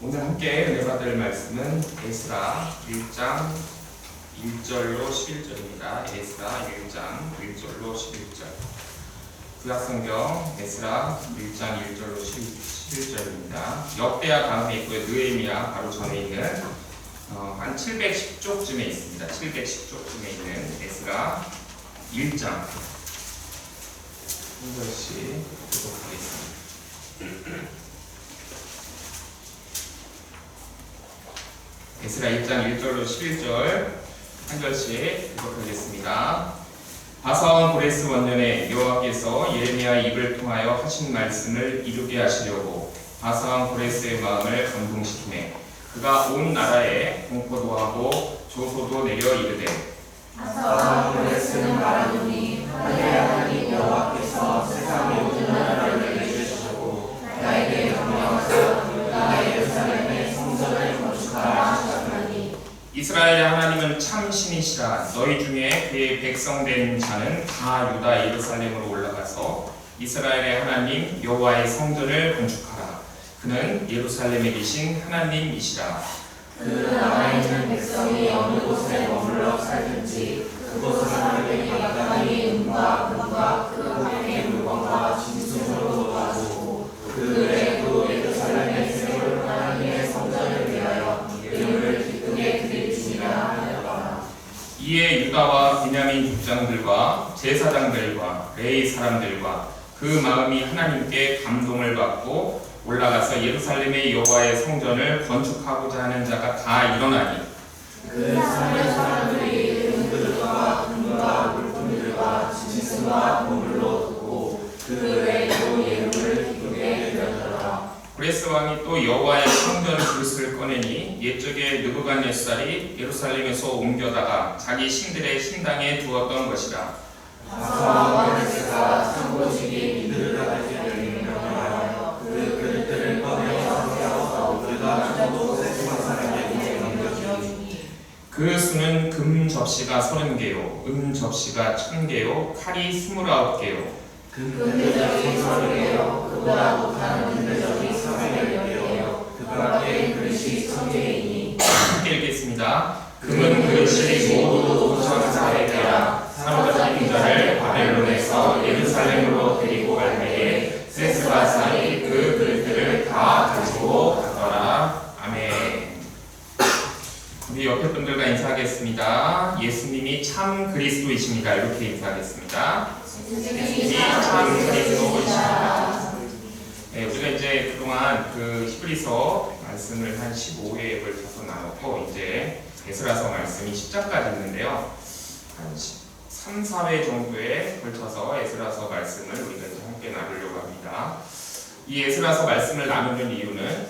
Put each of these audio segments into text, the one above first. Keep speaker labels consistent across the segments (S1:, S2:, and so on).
S1: 오늘 함께 은혜 받을 말씀은 에스라 1장 1절로 11절입니다. 에스라 1장 1절로 11절. 구약성경 에스라 1장 1절로 11절입니다. 역대하 다음에 있고요. 느헤미야 바로 전에 있는 한 710쪽쯤에 있습니다. 710쪽쯤에 있는 에스라 1장 한 절씩 보도록 하겠습니다. 에스라 1장 1절로 11절 한 절씩 교독하겠습니다. 바사왕 고레스 원년에 여호와께서 예레미야의 입을 통하여 하신 말씀을 이루게 하시려고 바사왕 고레스의 마음을 감동시키매 그가 온 나라에 공포도 하고 조소도 내려 이르되
S2: 바사왕 고레스는 말하노니 하나님 여호와께서 세상의 모든 나라를 내게 주시고 나에게 명령하사 유다 예루살렘의 성전을 건축하라 하셨나니
S1: 이스라엘의 하나님은 참 신이시라. 너희 중에 그의 백성된 자는 다 유다 예루살렘으로 올라가서 이스라엘의 하나님 여호와의 성전을 건축하라. 그는 예루살렘에 계신 하나님이시라.
S2: 그 나라에 있는 백성이 어느 곳에 머물러 살든지 그곳은 하나님의 마땅히 은과 금과 그 밖의 물건과 진수로 도와주고 그 외에도 예루살렘의 새로운 하나님의 성전을 위하여 이름을 기쁘게 드릴지니라 하였더라.
S1: 이에 유다와 베냐민 족장들과 제사장들과 레위 사람들과 그 마음이 하나님께 감동을 받고 올라가서 예루살렘의 여호와의 성전을 건축하고자 하는 자가 다 일어나니
S2: 그 사람들이 은들과 금과 물품들과 진수와 보물로 두고 그 외에도 예물을 기쁘게 드렸더라.
S1: 고레스 왕이 또 여호와의 성전 그릇을 꺼내니 옛적에 느부갓네살이 예루살렘에서 옮겨다가 자기 신들의 신당에 두었던 것이라.
S2: 바사왕 고레스가 창고직이 미드가다게 열리는 명령하여 그 그릇들을 꺼내어 세워서 유다 전도 세심한 사람에게 넘겨주니
S1: 그 수는 금 접시가 30개요 은 접시가 1000개요 칼이 29개요
S2: 금대접이 30개요 그보다 못한 금대접이 300개요 그 밖에 그릇이 1000개이니
S1: 함께 읽겠습니다. 금은 그릇이 모두 5,400개라. 사로잡힌 자를 바벨론에서 예루살렘으로 데리고 갈 때에 세스바살이 그 그릇들을 다 가지고 가더라. 아멘. 우리 옆에 분들과 인사하겠습니다. 예수님이 참 그리스도이십니다. 이렇게 인사하겠습니다. 예수님이 참 그리스도이십니다. 네, 우리가 이제 그동안 그 히브리서 말씀을 한 15회에 걸쳐서 나눴고 이제 에스라서 말씀이 10장까지 있는데요. 한 3, 4회 정도에 걸쳐서 에스라서 말씀을 우리가 이제 함께 나누려고 합니다. 이 에스라서 말씀을 나누는 이유는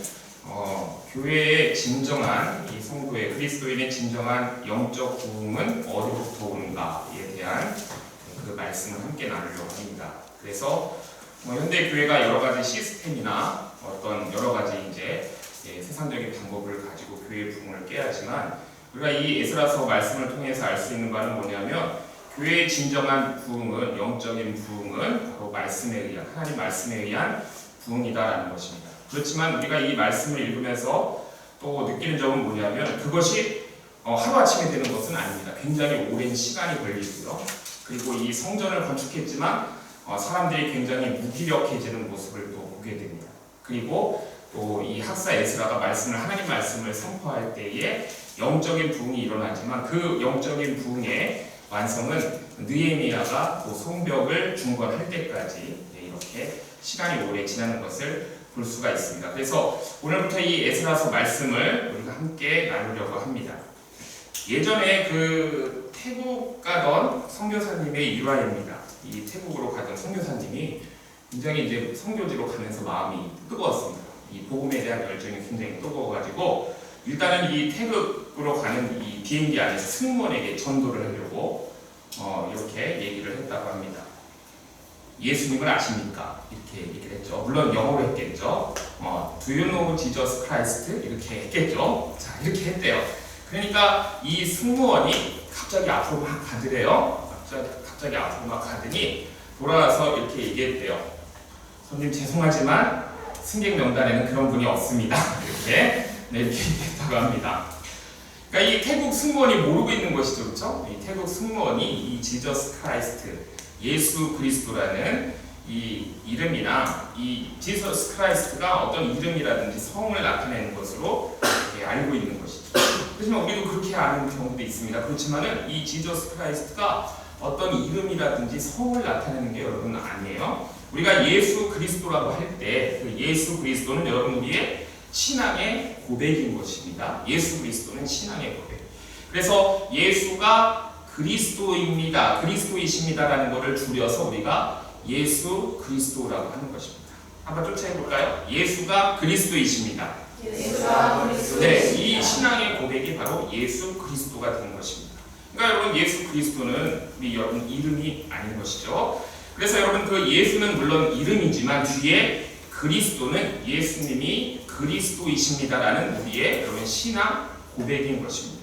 S1: 교회의 진정한 이 성도의 그리스도인의 진정한 영적 부흥은 어디부터 오는가에 대한 그 말씀을 함께 나누려고 합니다. 그래서 현대 교회가 여러 가지 시스템이나 어떤 여러 가지 이제 세상적인 방법을 가지고 교회의 부흥을 깨야지만 우리가 이 에스라서 말씀을 통해서 알 수 있는 바는 뭐냐면 교회의 진정한 부흥은 영적인 부흥은 바로 말씀에 의한 하나님 말씀에 의한 부흥이다라는 것입니다. 그렇지만 우리가 이 말씀을 읽으면서 또 느끼는 점은 뭐냐면 그것이 하루아침에 되는 것은 아닙니다. 굉장히 오랜 시간이 걸리고요. 그리고 이 성전을 건축했지만 사람들이 굉장히 무기력해지는 모습을 또 보게 됩니다. 그리고 또 이 학사 에스라가 하나님 말씀을 선포할 때에 영적인 부흥이 일어나지만 그 영적인 부흥의 완성은 느헤미야가 또 성벽을 중건할 때까지 이렇게 시간이 오래 지나는 것을 볼 수가 있습니다. 그래서 오늘부터 이 에스라서 말씀을 우리가 함께 나누려고 합니다. 예전에 그 태국 가던 선교사님의 일화입니다. 이 태국으로 가던 선교사님이 굉장히 이제 선교지로 가면서 마음이 뜨거웠습니다. 이 복음에 대한 열정이 굉장히 뜨거워가지고 일단은 이 태국으로 가는 이 비행기 안에서 승무원에게 전도를 하려고 이렇게 얘기를 했다고 합니다. 예수님을 아십니까? 이렇게 얘기를 했죠. 물론 영어로 했겠죠. Do you know Jesus Christ? 이렇게 했겠죠. 자, 이렇게 했대요. 그러니까 이 승무원이 갑자기 앞으로 막 가더래요. 갑자기 앞으로 막 가더니 돌아와서 이렇게 얘기했대요. 손님 죄송하지만 승객 명단에는 그런 분이 없습니다. 이렇게 됐다고 합니다. 그러니까 이 태국 승무원이 모르고 있는 것이죠, 그렇죠? 이 태국 승무원이 이 지저스 크라이스트, 예수 그리스도라는 이 이름이나 이 지저스 크라이스트가 어떤 이름이라든지 성을 나타내는 것으로 이렇게 알고 있는 것이죠. 하지만 우리도 그렇게 아는 경우도 있습니다. 그렇지만은 이 지저스 크라이스트가 어떤 이름이라든지 성을 나타내는 게 여러분 아니에요. 우리가 예수 그리스도라고 할 때 그 예수 그리스도는 여러분 우리의 신앙의 고백인 것입니다. 예수 그리스도는 신앙의 고백. 그래서 예수가 그리스도입니다. 그리스도이십니다라는 것을 줄여서 우리가 예수 그리스도라고 하는 것입니다. 한번 쫓아해 볼까요? 예수가 그리스도이십니다.
S2: 예수가
S1: 네, 이 신앙의 고백이 바로 예수 그리스도가 되는 것입니다. 그러니까 여러분 예수 그리스도는 우리 여러분 이름이 아닌 것이죠. 그래서 여러분 그 예수는 물론 이름이지만 뒤에 그리스도는 예수님이 그리스도이십니다라는 우리의 여러분 신앙 고백인 것입니다.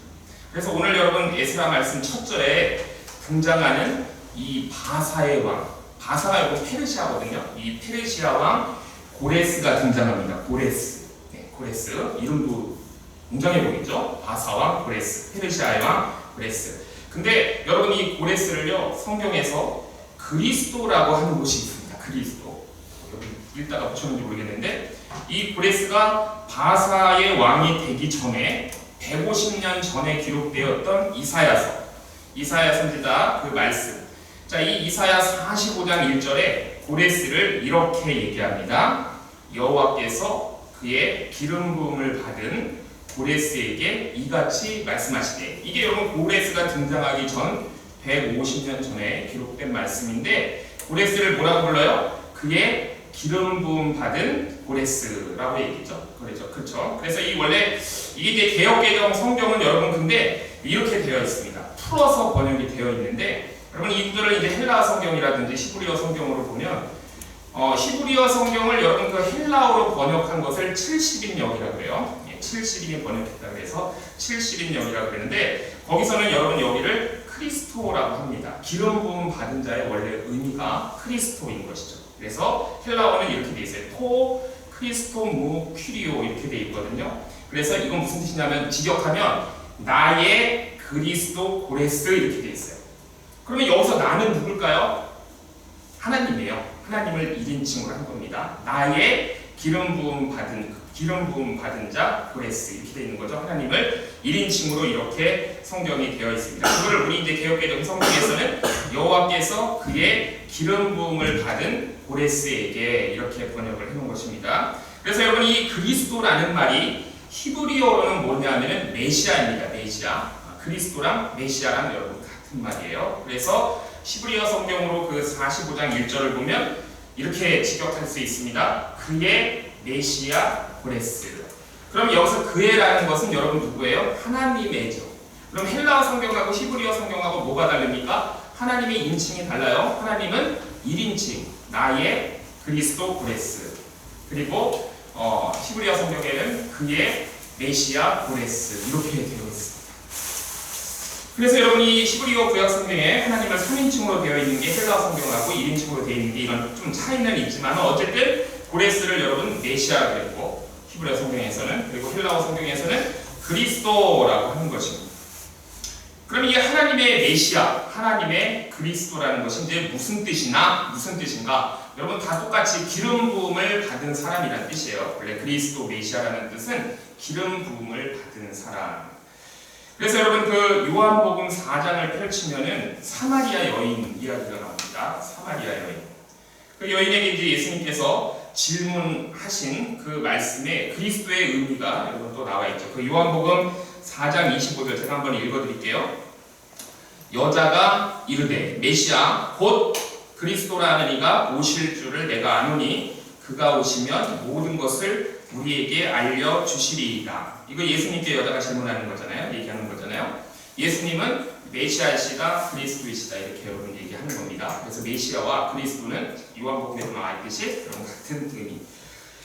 S1: 그래서 오늘 여러분 에스라 말씀 첫 절에 등장하는 이 바사의 왕, 바사가 여러분 페르시아거든요. 이 페르시아 왕 고레스가 등장합니다. 고레스, 네, 고레스 이름도 굉장해 보이죠? 바사 왕 고레스, 페르시아의 왕 고레스. 근데 여러분 이 고레스를요 성경에서 그리스도라고 하는 곳이 있습니다. 그리스도. 여기 읽다가 붙였는지 모르겠는데 이 고레스가 바사의 왕이 되기 전에 150년 전에 기록되었던 이사야 선지자 그 말씀. 자, 이 이사야 45장 1절에 고레스를 이렇게 얘기합니다. 여호와께서 그의 기름 부음을 받은 고레스에게 이같이 말씀하시되, 이게 여러분 고레스가 등장하기 전 150년 전에 기록된 말씀인데 고레스를 뭐라고 불러요? 그의 기름 부음 받은 고레스라고 얘기죠. 그렇죠. 그래서 이 원래 이게 이제 개역개정 성경은 여러분 근데 이렇게 되어 있습니다. 풀어서 번역이 되어 있는데 여러분 이 구절을 이제 헬라어 성경이라든지 히브리어 성경으로 보면 히브리어 성경을 여러분 그 헬라어로 번역한 것을 70인역이라고 해요. 70인이 번역했다고 해서 70인역이라고 그러는데 거기서는 여러분 여기를 크리스토라고 합니다. 기름 부음 받은 자의 원래 의미가 크리스토인 것이죠. 그래서 헬라어는 이렇게 돼 있어요. 토 크리스토 무 퀴리오 이렇게 돼 있거든요. 그래서 이건 무슨 뜻이냐면 직역하면 나의 그리스도 고레스 이렇게 돼 있어요. 그러면 여기서 나는 누굴까요? 하나님이에요. 하나님을 1인칭으로 한 겁니다. 나의 기름 부음 받은 자 고레스 이렇게 되어 있는 거죠. 하나님을 1인칭으로 이렇게 성경이 되어 있습니다. 그거를 우리 이제 개역개정 성경에서는 여호와께서 그의 기름 부음을 받은 고레스에게 이렇게 번역을 해놓은 것입니다. 그래서 여러분 이 그리스도라는 말이 히브리어로는 뭐냐면은 메시아입니다. 메시아. 그리스도랑 메시아랑 여러분 같은 말이에요. 그래서 히브리어 성경으로 그 45장 1절을 보면 이렇게 직역할 수 있습니다. 그의 메시아 고레스. 그럼 여기서 그의라는 것은 여러분 누구예요? 하나님의죠. 그럼 헬라어 성경하고 히브리어 성경하고 뭐가 다릅니까? 하나님의 인칭이 달라요. 하나님은 1인칭 나의 그리스도 고레스. 그리고 히브리어 성경에는 그의 메시아 고레스 이렇게 되어 있습니다. 그래서 여러분이 히브리어 구약 성경에 하나님을 3인칭으로 되어 있는 게 헬라어 성경하고 1인칭으로 되어 있는 게 이런 좀 차이는 있지만 어쨌든 고레스를 여러분 메시아라고 했고 히브리어 성경에서는 그리고 헬라어 성경에서는 그리스도라고 하는 것입니다. 그럼 이게 하나님의 메시아, 하나님의 그리스도라는 것이 이제 무슨 뜻인가? 여러분 다 똑같이 기름 부음을 받은 사람이라는 뜻이에요. 원래 그리스도 메시아라는 뜻은 기름 부음을 받은 사람. 그래서 여러분 그 요한복음 4장을 펼치면은 사마리아 여인 이야기가 나옵니다. 사마리아 여인. 그 여인에게 이제 예수님께서 질문하신 그 말씀에 그리스도의 의미가 여러분 또 나와 있죠. 그 요한복음 4장 25절 제가 한번 읽어드릴게요. 여자가 이르되 메시아 곧 그리스도라는 이가 오실 줄을 내가 아노니 그가 오시면 모든 것을 우리에게 알려주시리이다. 이거 예수님께 여자가 질문하는 거잖아요. 얘기하는 거잖아요. 예수님은 메시아이시다 그리스도이시다 이렇게 여러분 얘기하는 겁니다. 그래서 메시아와 그리스도는 요한복음에 나와 있듯이 여러분 같은 의미.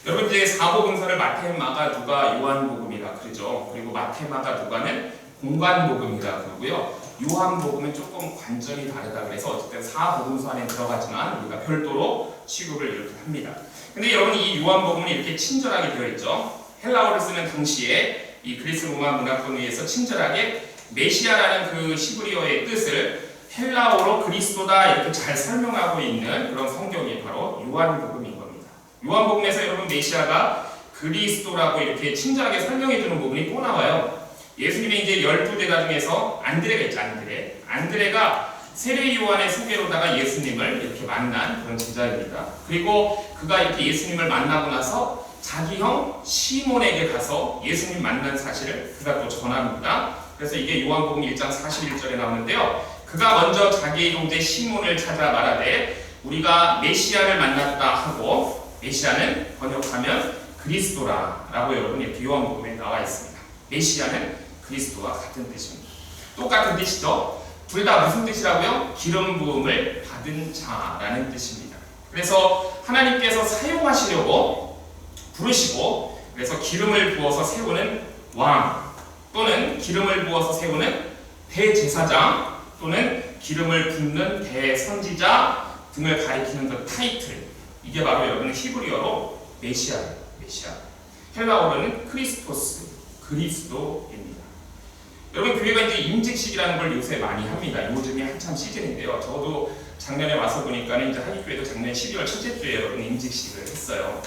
S1: 여러분 이제 사복음서를 마태, 마가, 누가, 요한복음이라 그러죠. 그리고 마태, 마가, 누가는 공관복음이라 그러고요. 요한복음은 조금 관점이 다르다 그래서 어쨌든 사복음서 안에 들어가지만 우리가 별도로 취급을 이렇게 합니다. 근데 여러분 이 요한복음은 이렇게 친절하게 되어 있죠. 헬라어를 쓰는 당시에 이 그리스 로마 문화권에 의해서 친절하게 메시아라는 그 히브리어의 뜻을 헬라어로 그리스도다 이렇게 잘 설명하고 있는 그런 성경이 바로 요한복음인 겁니다. 요한복음에서 여러분 메시아가 그리스도라고 이렇게 친절하게 설명해 주는 부분이 또 나와요. 예수님의 이제 12제자 중에서 안드레가 있죠. 안드레가 세례 요한의 소개로다가 예수님을 이렇게 만난 그런 제자입니다. 그리고 그가 이렇게 예수님을 만나고 나서 자기 형 시몬에게 가서 예수님 만난 사실을 그가 또 전합니다. 그래서 이게 요한복음 1장 41절에 나오는데요. 그가 먼저 자기의 형제 시몬을 찾아 말하되 우리가 메시아를 만났다 하고, 메시아는 번역하면 그리스도라 라고 여러분 이렇게 요한복음에 나와 있습니다. 메시아는 그리스도와 같은 뜻입니다. 똑같은 뜻이죠. 둘 다 무슨 뜻이라고요? 기름 부음을 받은 자라는 뜻입니다. 그래서 하나님께서 사용하시려고 부르시고, 그래서 기름을 부어서 세우는 왕, 또는 기름을 부어서 세우는 대제사장, 또는 기름을 붓는 대선지자 등을 가리키는 그 타이틀, 이게 바로 여러분 히브리어로 메시아예요. 메시아. 헬라어로는 크리스토스, 그리스도입니다. 여러분 교회가 이제 임직식이라는 걸 요새 많이 합니다. 요즘이 한참 시즌인데요. 저도 작년에 와서 보니까는 이제 한입교회도 작년 12월 첫째 주에 여러분 임직식을 했어요.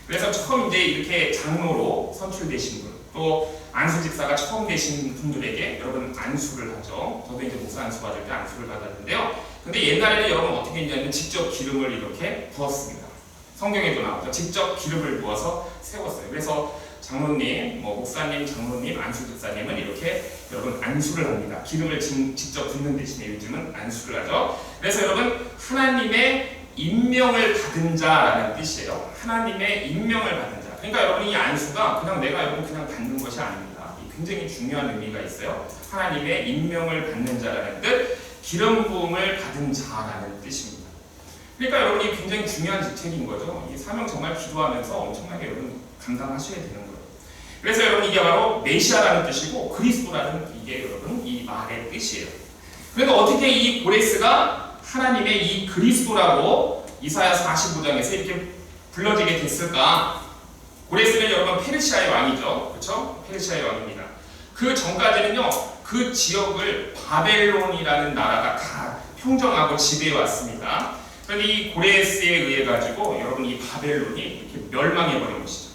S1: 그래서 처음 이제 이렇게 장로로 선출되신 분, 또 안수 집사가 처음 되신 분들에게 여러분 안수를 하죠. 저도 이제 목사 안수 받을 때 안수를 받았는데요. 근데 옛날에는 여러분 어떻게 했냐면 직접 기름을 이렇게 부었습니다. 성경에도 나오죠. 직접 기름을 부어서 세웠어요. 그래서 장로님, 목사님, 장로님, 안수 집사님은 이렇게 여러분 안수를 합니다. 기름을 직접 붓는 대신에 요즘은 안수를 하죠. 그래서 여러분 하나님의 임명을 받은 자라는 뜻이에요. 하나님의 임명을 받은 자. 그러니까 여러분 이 안수가 그냥 내가 여러분 그냥 받는 것이 아닙니다. 굉장히 중요한 의미가 있어요. 하나님의 임명을 받는 자라는 뜻, 기름 부음을 받은 자라는 뜻입니다. 그러니까 여러분이 굉장히 중요한 직책인 거죠. 이 사명 정말 기도하면서 엄청나게 여러분 감당하셔야 되는 거예요. 그래서 여러분 이게 바로 메시아라는 뜻이고 그리스도라는 이게 여러분 이 말의 뜻이에요. 그런데 어떻게 이 고레스가 하나님의 이 그리스도라고 이사야 45장에서 이렇게 불러지게 됐을까? 고레스는 여러분 페르시아의 왕이죠. 그렇죠? 페르시아의 왕입니다. 그 전까지는요. 그 지역을 바벨론이라는 나라가 다 평정하고 지배해 왔습니다. 그런데 이 고레스에 의해 가지고 여러분 이 바벨론이 이렇게 멸망해 버린 것이죠.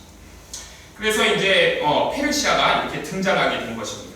S1: 그래서 이제 페르시아가 이렇게 등장하게 된 것입니다.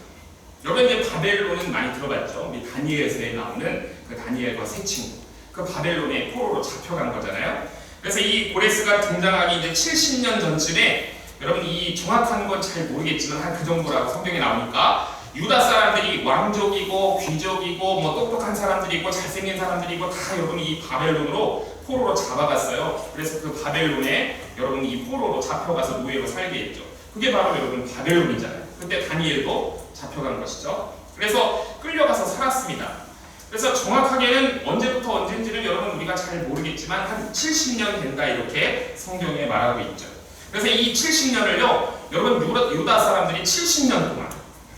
S1: 여러분 이제 바벨론은 많이 들어봤죠. 우리 다니엘서에 나오는 그 다니엘과 세 친구, 그 바벨론의 포로로 잡혀간 거잖아요. 그래서 이 고레스가 등장하기 이제 70년 전쯤에 여러분 이 정확한 건 잘 모르겠지만 한 그 정도라고 성경에 나오니까 유다 사람들이 왕족이고 귀족이고 뭐 똑똑한 사람들이고 잘생긴 사람들이고 다 여러분 이 바벨론으로 포로로 잡아갔어요. 그래서 그 바벨론에 여러분 이 포로로 잡혀가서 노예로 살게 했죠. 그게 바로 여러분 바벨론이잖아요. 그때 다니엘도 잡혀간 것이죠. 그래서 끌려가서 살았습니다. 그래서 정확하게는 언제부터 언제인지는 여러분 우리가 잘 모르겠지만 한 70년 된다 이렇게 성경에 말하고 있죠. 그래서 이 70년을요 여러분 유다 사람들이 70년 동안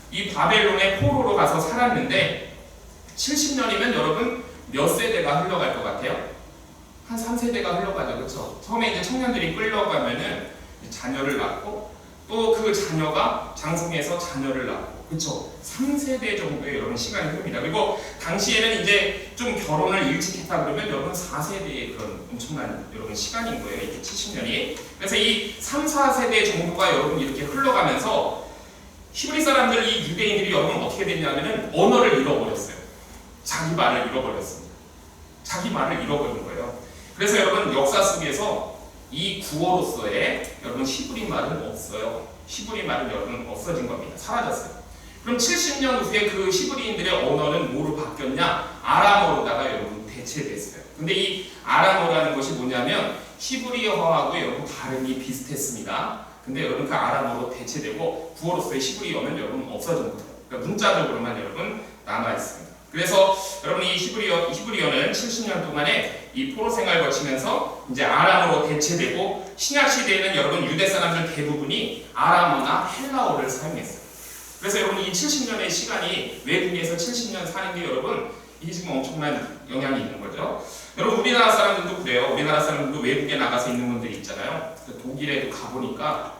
S1: 이 바벨론의 포로로 가서 살았는데 70년이면 여러분 몇 세대가 흘러갈 것 같아요? 한 3세대가 흘러가죠. 그렇죠? 처음에 이제 청년들이 끌려가면은 자녀를 낳고 또 그 자녀가 장성해서 자녀를 낳고 그렇죠? 3세대 정도의 여러분 시간이 흐릅니다. 그리고 당시에는 이제 좀 결혼을 일찍 했다 그러면 여러분 4세대의 그런 엄청난 여러분 시간인 거예요. 이게 70년이. 그래서 이 3, 4세대 정도가 여러분 이렇게 흘러가면서 히브리 사람들, 이 유대인들이 여러분 어떻게 됐냐면은 언어를 잃어버렸어요. 자기 말을 잃어버렸습니다. 자기 말을 잃어버린 거예요. 그래서 여러분 역사 속에서 이 구어로서의 여러분 히브리 말은 없어요. 히브리 말은 여러분 없어진 겁니다. 사라졌어요. 그럼 70년 후에 그 히브리인들의 언어는 뭐로 바뀌었냐? 아람어로다가 여러분 대체됐어요. 근데 이 아람어라는 것이 뭐냐면 히브리어하고 여러분 발음이 비슷했습니다. 근데 여러분 그 아람어로 대체되고 구어로서의 히브리어는 여러분 없어진 거예요. 그러니까 문자적으로만 여러분 남아 있습니다. 그래서 여러분 이 히브리어는 70년 동안에 이 포로 생활을 거치면서 이제 아람어로 대체되고 신약 시대에는 여러분 유대 사람들 대부분이 아람어나 헬라어를 사용했어요. 그래서 여러분 이 70년의 시간이 외국에서 70년 사는 게 여러분 이게 지금 엄청난 영향이 있는 거죠. 여러분 우리나라 사람들도 그래요. 우리나라 사람들도 외국에 나가서 있는 분들이 있잖아요. 독일에도 가보니까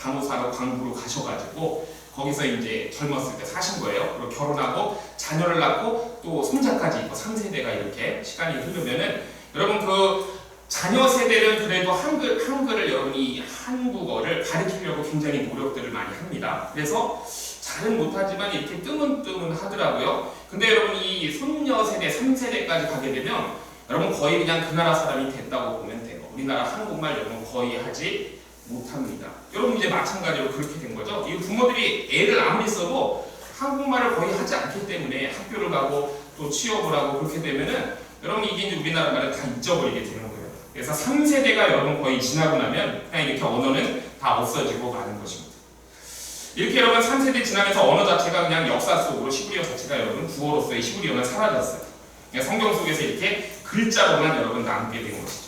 S1: 간호사로 광부로 가셔가지고 거기서 이제 젊었을 때 사신 거예요. 그리고 결혼하고 자녀를 낳고 또 손자까지 있고 3세대가 이렇게 시간이 흐르면은 여러분 그 자녀 세대는 그래도 한글을 여러분이 한국어를 가르치려고 굉장히 노력들을 많이 합니다. 그래서 잘은 못하지만 이렇게 뜨문뜨문 하더라고요. 근데 여러분 이 손녀 세대 3세대까지 가게 되면 여러분 거의 그냥 그 나라 사람이 됐다고 보면 돼요. 우리나라 한국말 여러분 거의 하지 못합니다. 여러분 이제 마찬가지로 그렇게 된 거죠. 이 부모들이 애를 아무리 써도 한국말을 거의 하지 않기 때문에 학교를 가고 또 취업을 하고 그렇게 되면은 여러분 이게 이제 우리나라 말을 다 잊어버리게 되는 거예요. 그래서 3세대가 여러분 거의 지나고 나면 그냥 이렇게 언어는 다 없어지고 마는 것입니다. 이렇게 여러분 3세대 지나면서 언어 자체가 그냥 역사 속으로 히브리어 자체가 여러분 구어로서의 히브리어는 사라졌어요. 그냥 성경 속에서 이렇게 글자로만 여러분 남게 된 것이죠.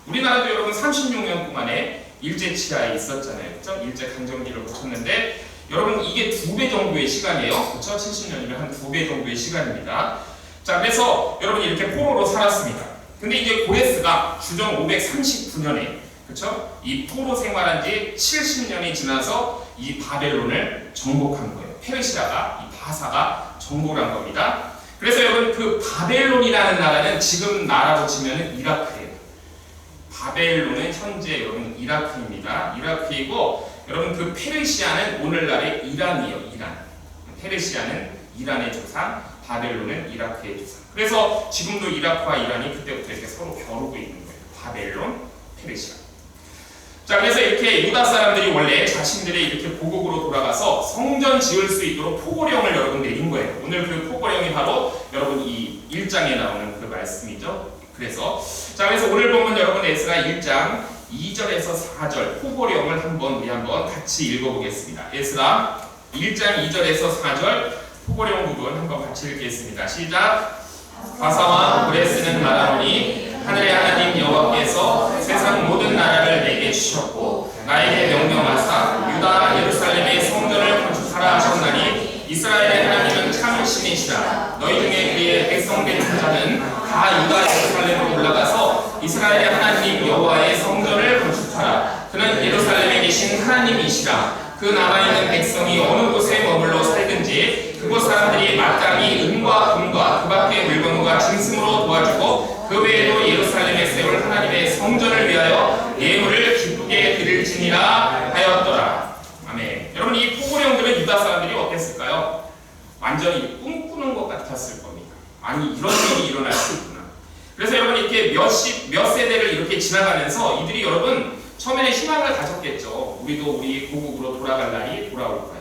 S1: 우리나라도 여러분 36년 동안에 일제 치하에 있었잖아요. 그렇죠? 일제 강점기를 거쳤는데 여러분 이게 2배 정도의 시간이에요. 그렇죠? 70년이면 한 2배 정도의 시간입니다. 자, 그래서 여러분 이렇게 포로로 살았습니다. 근데 이제 고레스가 주전 539년에 그렇죠? 이 포로 생활한 지 70년이 지나서 이 바벨론을 정복한 거예요. 페르시아가 이 바사가 정복을 한 겁니다. 그래서 여러분 그 바벨론이라는 나라는 지금 나라로 치면은 이라크예요. 바벨론은 현재 여러분 이라크입니다. 이라크이고 여러분 그 페르시아는 오늘날의 이란이에요. 이란. 페르시아는 이란의 조상, 바벨론은 이라크의 조상. 그래서 지금도 이라크와 이란이 그때부터 이렇게 서로 겨루고 있는 거예요. 바벨론, 페르시아. 자, 그래서 이렇게 유다 사람들이 원래 자신들의 이렇게 고국으로 돌아가서 성전 지을 수 있도록 포고령을 여러분 내린 거예요. 오늘 그 포고령이 바로 여러분 이 1장에 나오는 그 말씀이죠. 그래서 오늘 보면 여러분 에스라 1장 2절에서 4절 포고령을 우리 한번 같이 읽어보겠습니다. 에스라 1장 2절에서 4절 포고령 부분 한번 같이 읽겠습니다. 시작. 바사와 고레스는 말하노니 하늘의 하나님 여호와께서 세상 모든 나라를 내게 주셨고 나에게 명령하사 유다 예루살렘의 성전을 건축하라 하셨나니 이스라엘의 하나님은 참 신이시라. 너희 중에 그의 백성된 자는 다 유다 예루살렘으로 올라가서 이스라엘의 하나님 여호와의 성전을 건축하라. 그는 예루살렘에 계신 하나님이시라. 그 남아있는 백성이 어느 곳에 머물러 살든지 그곳 사람들이 마땅히 은과 금과 그 밖의 물건과 짐승으로 도와주고 그 외에도 예루살렘에 세울 하나님의 성전을 위하여 예물을 기쁘게 드릴지니라 하였더라. 아멘. 여러분 이 포고령들은 유다 사람들이 어땠을까요? 완전히 꿈꾸는 것 같았을 겁니다. 아니 이런 일이 일어날 수 있구나. 그래서 여러분 이렇게 몇 세대를 이렇게 지나가면서 이들이 여러분 처음에는 희망을 가졌겠죠. 우리도 우리 고국으로 돌아갈 날이 돌아올 거야.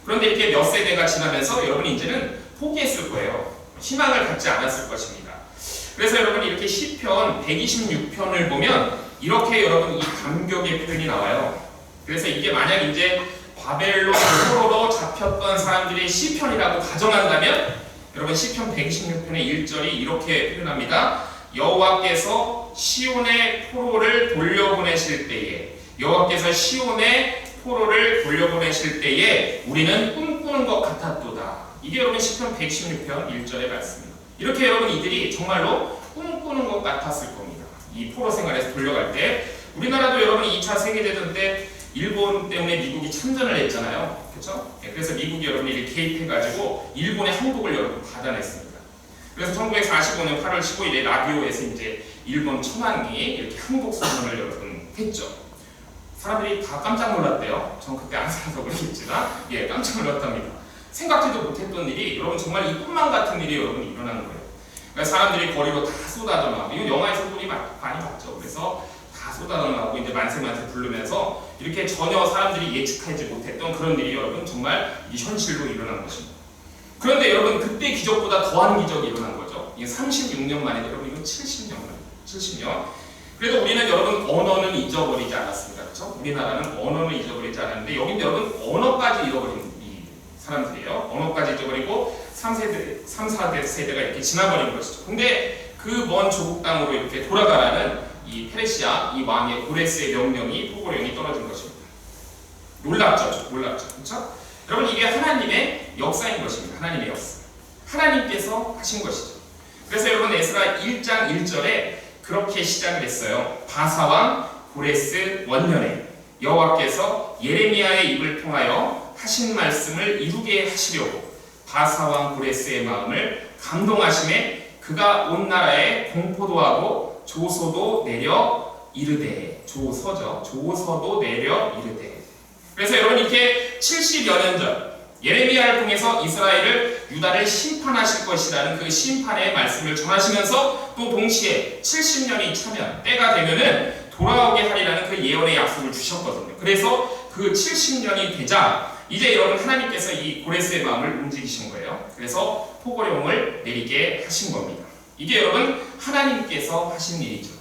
S1: 그런데 이렇게 몇 세대가 지나면서 여러분이 이제는 포기했을 거예요. 희망을 갖지 않았을 것입니다. 그래서 여러분 이렇게 시편 126편을 보면 이렇게 여러분 이 감격의 표현이 나와요. 그래서 이게 만약 이제 바벨론 포로로 잡혔던 사람들의 시편이라고 가정한다면 여러분 시편 126편의 1절이 이렇게 표현합니다. 여호와께서 시온의 포로를 돌려보내실 때에 여호와께서 시온의 포로를 돌려보내실 때에 우리는 꿈꾸는 것 같았도다. 이게 여러분 시편 116편 1절의 말씀입니다. 이렇게 여러분 이들이 정말로 꿈꾸는 것 같았을 겁니다. 이 포로 생활에서 돌려갈 때 우리나라도 여러분 2차 세계대전 때 일본 때문에 미국이 참전을 했잖아요. 그렇죠? 그래서 미국이 여러분이 개입해가지고 일본의 항복을 여러분 받아냈습니다. 그래서 1945년 8월 15일에 라디오에서 이제 일본 천황이 이렇게 항복 선언을 여러분 했죠. 사람들이 다 깜짝 놀랐대요. 전 그때 안 살아서 그러겠지만 깜짝 놀랐답니다. 생각지도 못했던 일이 여러분 정말 이 꿈만 같은 일이 여러분 일어나는 거예요. 그러니까 사람들이 거리로 다 쏟아져 나오고 이건 영화에서 우리 많이 봤죠. 그래서 다 쏟아져 나오고 이제 만세 부르면서 이렇게 전혀 사람들이 예측하지 못했던 그런 일이 여러분 정말 이 현실로 일어난 것입니다. 그런데 여러분 그때 기적보다 더한 기적이 일어난 거죠. 이게 36년 만에 여러분 이거 70년. 그래도 우리는 여러분 언어는 잊어버리지 않았습니다. 그렇죠? 우리나라는 언어는 잊어버리지 않았는데 여기는 여러분 언어까지 잃어버린 이 사람들이에요. 언어까지 잊어버리고 3세대, 4세대가 이렇게 지나버린 것이죠. 근데 그 먼 조국 땅으로 이렇게 돌아가라는 이 페르시아 이 왕의 고레스의 명령이 포고령이 떨어진 것입니다. 놀랍죠? 그렇죠? 여러분 이게 하나님의 역사인 것입니다. 하나님의 역사. 하나님께서 하신 것이죠. 그래서 여러분 에스라 1장 1절에 그렇게 시작을 했어요. 바사왕 고레스 원년에 여호와께서 예레미야의 입을 통하여 하신 말씀을 이루게 하시려고 바사왕 고레스의 마음을 감동하심에 그가 온 나라에 공포도 하고 조소도 내려 이르되, 조서도 내려 이르되. 그래서 여러분 이렇게 70여 년 전 예레미야를 통해서 이스라엘을 유다를 심판하실 것이라는 그 심판의 말씀을 전하시면서 또 동시에 70년이 차면 때가 되면은 돌아오게 하리라는 그 예언의 약속을 주셨거든요. 그래서 그 70년이 되자 이제 여러분 하나님께서 이 고레스의 마음을 움직이신 거예요. 그래서 포고령을 내리게 하신 겁니다. 이게 여러분 하나님께서 하신 일이죠.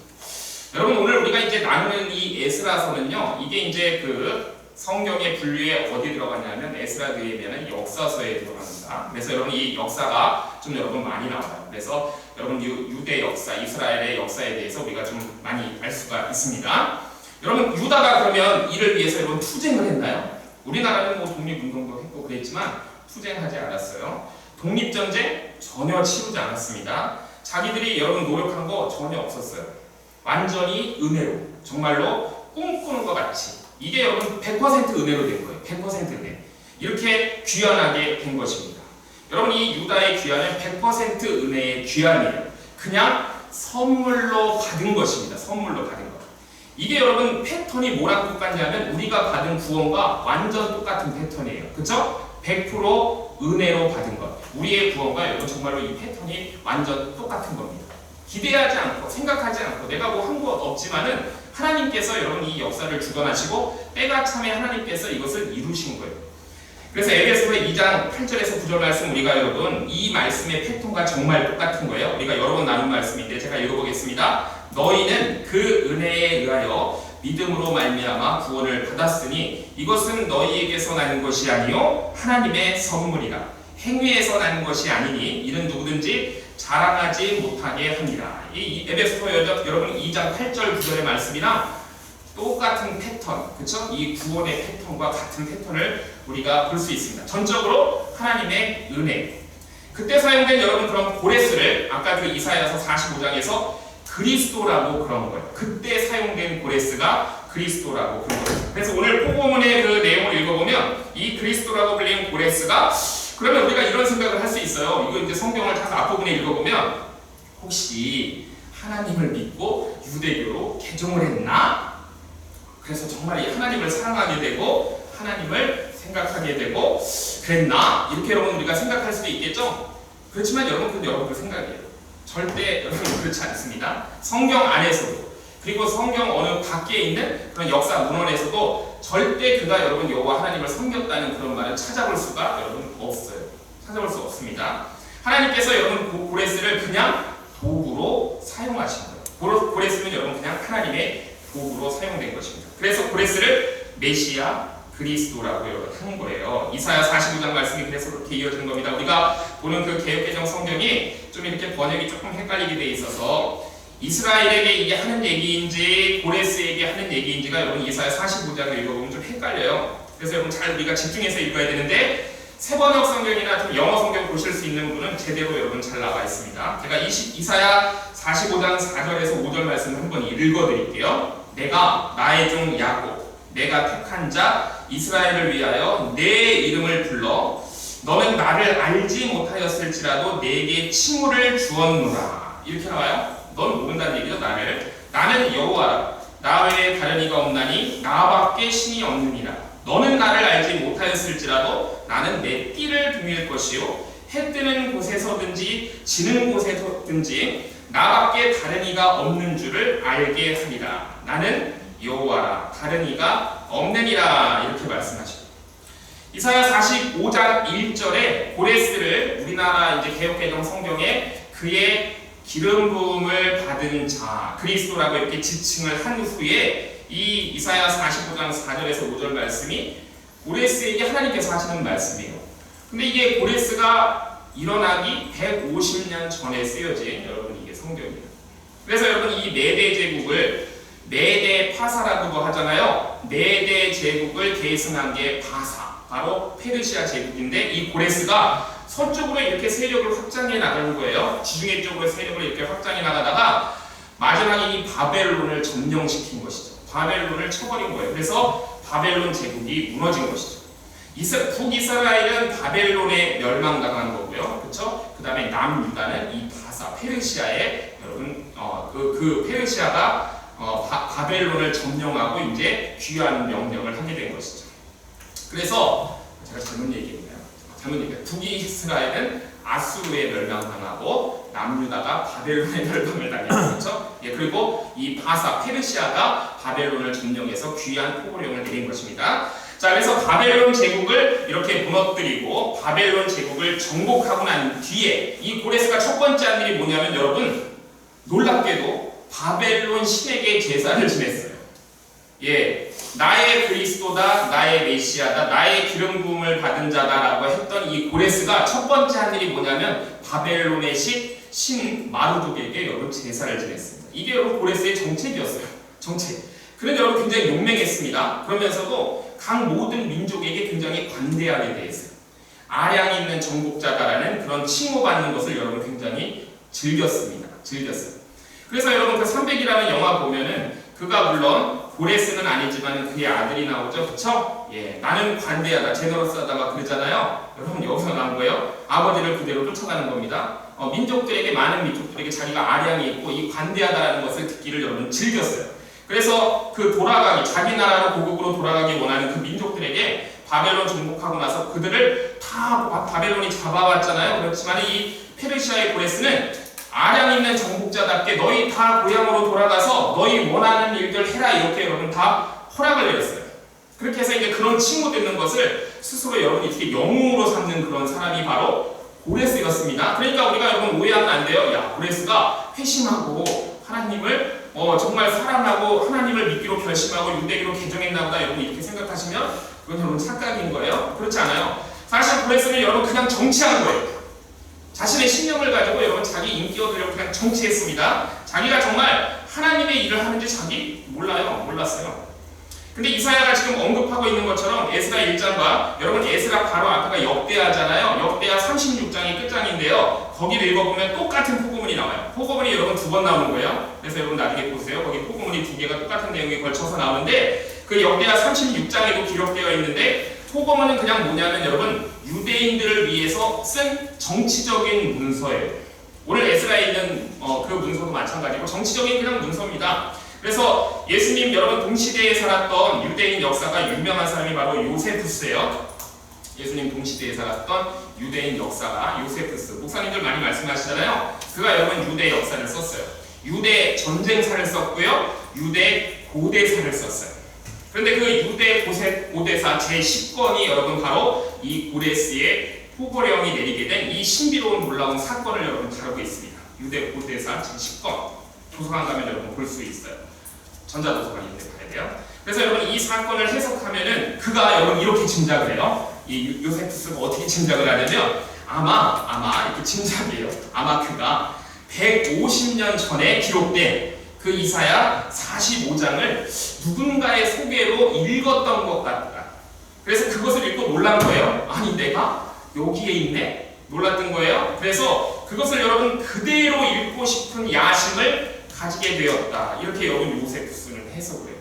S1: 여러분 오늘 우리가 이제 나누는 이 에스라서는요, 이게 이제 그 성경의 분류에 어디 들어가냐면 에스라 느헤미야는 역사서에 들어갑니다. 그래서 여러분 이 역사가 좀 여러분 많이 나와요. 그래서 여러분 유대 역사, 이스라엘의 역사에 대해서 우리가 좀 많이 알 수가 있습니다. 여러분 유다가 그러면 이를 위해서 여러분 투쟁을 했나요? 우리나라는 뭐 독립운동도 했고 그랬지만 투쟁하지 않았어요. 독립전쟁 전혀 치르지 않았습니다. 자기들이 여러분 노력한 거 전혀 없었어요. 완전히 은혜로, 정말로 꿈꾸는 것 같이, 이게 여러분 100% 은혜로 된 거예요. 100% 은혜. 이렇게 귀환하게 된 것입니다. 여러분 이 유다의 귀환은 100% 은혜의 귀환이에요. 그냥 선물로 받은 것입니다. 선물로 받은 것. 이게 여러분 패턴이 뭐랑 똑같냐면 우리가 받은 구원과 완전 똑같은 패턴이에요. 그쵸? 100% 은혜로 받은 것. 우리의 구원과 여러분 정말로 이 패턴이 완전 똑같은 겁니다. 기대하지 않고 생각하지 않고 내가 뭐 한 것 없지만은 하나님께서 여러분 이 역사를 주관하시고 때가 참에 하나님께서 이것을 이루신 거예요. 그래서 에베소서 2장 8절에서 9절 말씀 우리가 여러분 이 말씀의 패턴과 정말 똑같은 거예요. 우리가 여러 번 나눈 말씀인데 제가 읽어보겠습니다. 너희는 그 은혜에 의하여 믿음으로 말미암아 구원을 받았으니 이것은 너희에게서 나는 것이 아니요 하나님의 선물이라. 행위에서 나는 것이 아니니 이는 누구든지 자랑하지 못하게 합니다. 이 에베소서 여러분 2장 8절 9절의 말씀이랑 똑같은 패턴, 그쵸? 이 구원의 패턴과 같은 패턴을 우리가 볼 수 있습니다. 전적으로 하나님의 은혜. 그때 사용된 여러분 그런 고레스를 아까 그 이사야서 45장에서 그리스도라고 그런 거예요. 그때 사용된 고레스가 그리스도라고 그런 거예요. 그래서 오늘 포고문의 그 내용을 읽어보면 이 그리스도라고 불리는 고레스가, 그러면 우리가 이런 생각을 할 수 있어요. 이거 이제 성경을 다 앞부분에 읽어보면 혹시 하나님을 믿고 유대교로 개종을 했나? 그래서 정말 이 하나님을 사랑하게 되고 하나님을 생각하게 되고 그랬나? 이렇게 여러분 우리가 생각할 수도 있겠죠? 그렇지만 여러분 그건 여러분의 생각이에요. 절대 여러분 그렇지 않습니다. 성경 안에서도 그리고 성경 어느 밖에 있는 그런 역사 문헌에서도 절대 그가 여러분 여호와 하나님을 섬겼다는 그런 말을 찾아볼 수가 여러분 없어요. 찾아볼 수 없습니다. 하나님께서 여러분 고레스를 그냥 도구로 사용하신 거예요. 고레스는 여러분 그냥 하나님의 도구로 사용된 것입니다. 그래서 고레스를 메시아 그리스도라고 여러분 한 거예요. 이사야 45장 말씀이 그래서 그렇게 이어지는 겁니다. 우리가 보는 그 개역개정 성경이 좀 이렇게 번역이 조금 헷갈리게 돼 있어서 이스라엘에게 이게 하는 얘기인지 고레스에게 하는 얘기인지가 여러분 이사야 45장을 읽어보면 좀 헷갈려요. 그래서 여러분 잘 우리가 집중해서 읽어야 되는데 세번역 성경이나 좀 영어 성경 보실 수 있는 분은 제대로 여러분 잘 나와 있습니다. 제가 이사야 45장 4절에서 5절 말씀을 한번 읽어드릴게요. 내가 나의 종 야곱, 내가 택한 자 이스라엘을 위하여 내 이름을 불러 너는 나를 알지 못하였을지라도 내게 칭호를 주었노라. 이렇게 나와요. 넌 모른다는 얘기죠. 나는 여호와라. 나 외에 다른 이가 없나니 나밖에 신이 없느니라. 너는 나를 알지 못하였을지라도 나는 내 띠를 등일 것이요 해 뜨는 곳에서든지 지는 곳에서든지 나밖에 다른 이가 없는 줄을 알게 하리라. 나는 여호와라. 다른 이가 없느니라. 이렇게 말씀하십니다. 이사야 45장 1절에 고레스를 우리나라 이제 개역개정 성경에 그의 기름 부음을 받은 자 그리스도라고 이렇게 지칭을 한 후에 이 이사야 45장 4절에서 5절 말씀이 고레스에게 하나님께서 하시는 말씀이에요. 근데 이게 고레스가 일어나기 150년 전에 쓰여진 여러분 이게 성경이에요. 그래서 여러분 이 메대 제국을 메대 파사라고도 하잖아요. 메대 제국을 계승한 게 바사, 바로 페르시아 제국인데 이 고레스가 서쪽으로 이렇게 세력을 확장해 나가는 거예요. 지중해 쪽으로 세력을 이렇게 확장해 나가다가 마지막에 이 바벨론을 점령시킨 것이죠. 바벨론을 쳐버린 거예요. 그래서 바벨론 제국이 무너진 것이죠. 북이스라엘은 바벨론에 멸망당한 거고요. 그렇죠? 그 다음에 남유다는 이 바사, 페르시아에 여러분 그 페르시아가 바벨론을 점령하고 이제 귀환 명령을 하게 된 것이죠. 그래서 제가 잘못 얘기했나요? 북이스라엘은 아수르에 멸망당하고 남유다가 바벨론에 멸망을 당했죠. 그렇죠? 예, 그리고 이 바사, 페르시아가 바벨론을 점령해서 귀환 포고령을 내린 것입니다. 자, 그래서 바벨론 제국을 이렇게 무너뜨리고 바벨론 제국을 정복하고 난 뒤에 이 고레스가 첫 번째 한 일이 뭐냐면 여러분 놀랍게도 바벨론 신에게 제사를 지냈어요. 예, 나의 그리스도다, 나의 메시아다, 나의 기름 부음을 받은 자다라고 했던 이 고레스가 첫 번째 한 일이 뭐냐면 바벨론의 신 마르독에게 여러분 제사를 지냈습니다. 이게 여러분 고레스의 정책이었어요. 정책. 그런데 여러분 굉장히 용맹했습니다. 그러면서도 각 모든 민족에게 굉장히 관대하게 대했어요. 아량이 있는 정복자다라는 그런 칭호받는 것을 여러분 굉장히 즐겼습니다. 그래서 여러분 그 300이라는 영화 보면은 그가 물론 고레스는 아니지만 그의 아들이 나오죠. 그쵸? 예, 나는 관대하다, 제너러스하다 막 그러잖아요. 여러분 여기서 나온 거예요. 아버지를 그대로 쫓아가는 겁니다. 민족들에게, 많은 민족들에게 자기가 아량이 있고 이 관대하다라는 것을 듣기를 여러분 즐겼어요. 그래서 그 돌아가기, 자기 나라로 고국으로 돌아가기 원하는 그 민족들에게 바벨론 정복하고 나서 그들을 다 바벨론이 잡아왔잖아요. 그렇지만 이 페르시아의 고레스는 아량 있는 정복자답게 너희 다 고향으로 돌아가서 너희 원하는 일들 해라 이렇게 여러분 다 허락을 내렸어요. 그렇게 해서 이제 그런 칭호 듣는 것을 스스로 여러분이 이렇게 영웅으로 삼는 그런 사람이 바로 고레스였습니다. 그러니까 우리가 여러분 오해하면 안 돼요. 야, 고레스가 회심하고 하나님을 정말 사랑하고 하나님을 믿기로 결심하고 유대기로 개종했나 보다 여러분 이렇게 생각하시면 그건 여러분 착각인 거예요. 그렇지 않아요. 사실 고레스는 여러분 그냥 정치한 거예요. 자신의 신념을 가지고 여러분 자기 인기 얻으려고 그냥 정치했습니다. 자기가 정말 하나님의 일을 하는지 자기 몰랐어요. 근데 이사야가 지금 언급하고 있는 것처럼 에스라 1장과 여러분 에스라 바로 앞에가 역대하잖아요. 역대하 36장이 끝장인데요. 거기를 읽어보면 똑같은 포고문이 나와요. 포고문이 여러분 2번 나오는 거예요. 그래서 여러분 나중에 보세요. 거기 포고문이 2개가 똑같은 내용에 걸쳐서 나오는데 그 역대하 36장에도 기록되어 있는데 포고문은 그냥 뭐냐면 여러분 유대인들을 위해서 쓴 정치적인 문서예요. 오늘 에스라에 있는 그 문서도 마찬가지고 정치적인 그냥 문서입니다. 그래서 예수님 여러분 동시대에 살았던 유대인 역사가 유명한 사람이 바로 요세푸스예요. 예수님 동시대에 살았던 유대인 역사가 요세푸스. 목사님들 많이 말씀하시잖아요. 그가 여러분 유대 역사를 썼어요. 유대 전쟁사를 썼고요. 유대 고대사를 썼어요. 그런데 그 유대 고대사 제10권이 여러분 바로 이 고레스의 포고령이 내리게 된 이 신비로운 놀라운 사건을 여러분 다루고 있습니다. 유대 고대사 제10권 도서관 가면 여러분 볼 수 있어요. 전자도서관이 있는데 가야 돼요. 그래서 여러분 이 사건을 해석하면은 그가 여러분 이렇게 짐작을 해요. 이 요세푸스가 어떻게 짐작을 하냐면 아마 이렇게 짐작이에요. 아마 그가 150년 전에 기록된 그 이사야 45장을 누군가의 소개로 읽었던 것 같다. 그래서 그것을 읽고 놀란 거예요. 아니 내가 여기에 있네? 놀랐던 거예요. 그래서 그것을 여러분 그대로 읽고 싶은 야심을 가지게 되었다. 이렇게 여러분 요세푸스는 해석을 해요.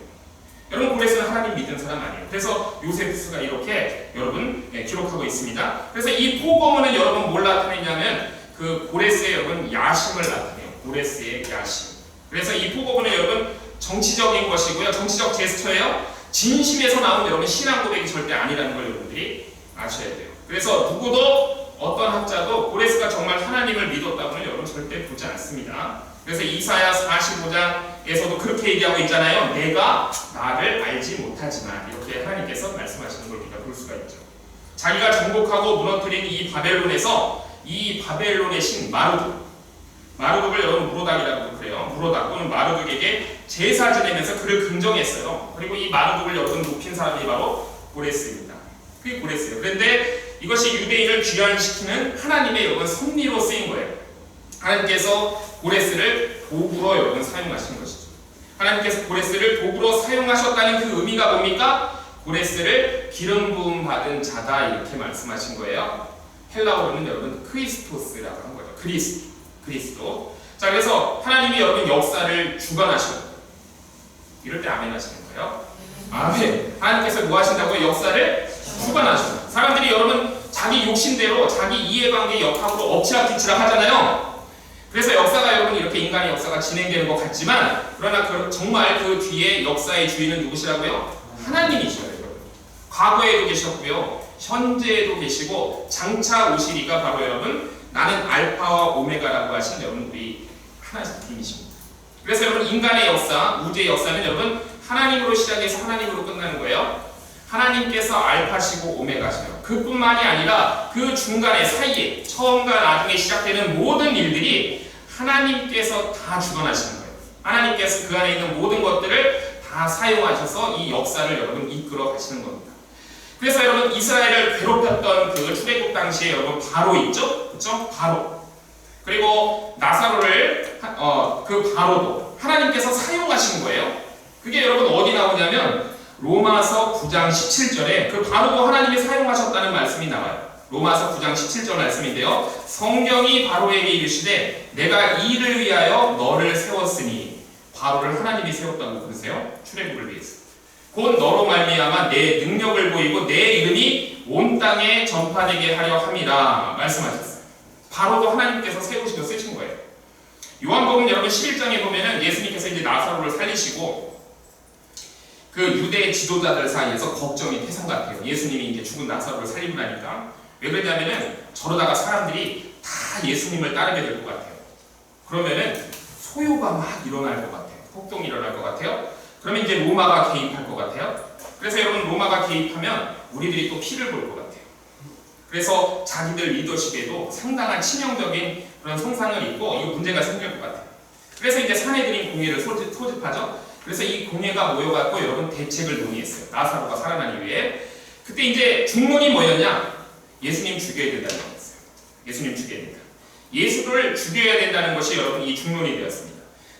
S1: 여러분 고레스는 하나님 믿는 사람 아니에요. 그래서 요세푸스가 이렇게 여러분 기록하고 있습니다. 그래서 이 포고문은 여러분 뭘 나타내냐면 그 고레스의 여러분 야심을 나타내요. 고레스의 야심. 그래서 이 포고문은 여러분 정치적인 것이고요. 정치적 제스처예요. 진심에서 나온 여러분 신앙 고백이 절대 아니라는 걸 여러분들이 아셔야 돼요. 그래서 누구도 어떤 학자도 고레스가 정말 하나님을 믿었다고는 여러분 절대 보지 않습니다. 그래서 이사야 45장에서도 그렇게 얘기하고 있잖아요. 내가 나를 알지 못하지만 이렇게 하나님께서 말씀하시는 걸 우리가 볼 수가 있죠. 자기가 정복하고 무너뜨린 이 바벨론에서 이 바벨론의 신 마르독을 여러분 무로닥이라고 그래요. 무로닥 또는 마르독에게 제사 지내면서 그를 긍정했어요. 그리고 이 마르독을 여러분 높인 사람이 바로 고레스입니다. 그게 고레스예요. 그런데 이것이 유대인을 귀환시키는 하나님의 여러분 섭리로 쓰인 거예요. 하나님께서 고레스를 도구로 여러분 사용하신 것이죠. 하나님께서 고레스를 도구로 사용하셨다는 그 의미가 뭡니까? 고레스를 기름 부음 받은 자다 이렇게 말씀하신 거예요. 헬라어로는 여러분 크리스토스라고 한 거죠. 그리스도. 자, 그래서 하나님이 여러분 역사를 주관하시고 이럴 때 아멘 하시는 거예요. 아멘. 하나님께서 뭐 하신다고요? 역사를 주관하셔요. 사람들이 여러분 자기 욕심대로 자기 이해관계 역학으로 엎치락뒤치락 하잖아요. 그래서 역사가 여러분 이렇게 인간의 역사가 진행되는 것 같지만 그러나 정말 그 뒤에 역사의 주인은 누구시라고요? 하나님이셔요. 여러분. 과거에도 계셨고요. 현재에도 계시고 장차 오실 이가 바로 여러분 나는 알파와 오메가라고 하신 여러분 우리 하나님이십니다. 그래서 여러분 인간의 역사, 우주의 역사는 여러분 하나님으로 시작해서 하나님으로 끝나는 거예요. 하나님께서 알파시고 오메가시요. 그뿐만이 아니라 그 중간에 사이에 처음과 나중에 시작되는 모든 일들이 하나님께서 다 주관하시는 거예요. 하나님께서 그 안에 있는 모든 것들을 다 사용하셔서 이 역사를 여러분 이끌어 가시는 겁니다. 그래서 여러분 이스라엘을 괴롭혔던 그 출애굽 당시에 여러분 바로 있죠? 그렇죠? 바로. 그리고 나사로를 그 바로도 하나님께서 사용하신 거예요. 그게 여러분 어디 나오냐면 로마서 9장 17절에 그 바로도 하나님이 사용하셨다는 말씀이 나와요. 로마서 9장 17절 말씀인데요. 성경이 바로에게 이르시되 내가 이 일을 위하여 너를 세웠으니 바로를 하나님이 세웠다고 그러세요. 출애굽을 위해서. 곧 너로 말미암아 내 능력을 보이고 내 이름이 온 땅에 전파되게 하려 함이라 말씀하셨어요. 바로도 하나님께서 세우시고 쓰신 거예요. 요한복음 여러분 11장에 보면은 예수님께서 이제 나사로를 살리시고 그 유대 지도자들 사이에서 걱정이 태산 같아요. 예수님이 이제 죽은 나사로를 살리고 나니까. 왜 그러냐면은 저러다가 사람들이 다 예수님을 따르게 될 것 같아요. 그러면은 소요가 막 일어날 것 같아요. 폭동이 일어날 것 같아요. 그러면 이제 로마가 개입할 것 같아요. 그래서 여러분 로마가 개입하면 우리들이 또 피를 볼 것 같아요. 그래서 자기들 리더십에도 상당한 치명적인 그런 손상을 입고 이거 문제가 생길 것 같아요. 그래서 이제 사내들인 공회를 소집하죠. 그래서 이 공회가 모여갖고 여러분 대책을 논의했어요. 나사로가 살아나기 위해. 그때 이제 중론이 뭐였냐? 예수님 죽여야 된다는 거였어요. 예수님 죽여야 된다. 예수를 죽여야 된다는 것이 여러분 이 중론이 되었습니다.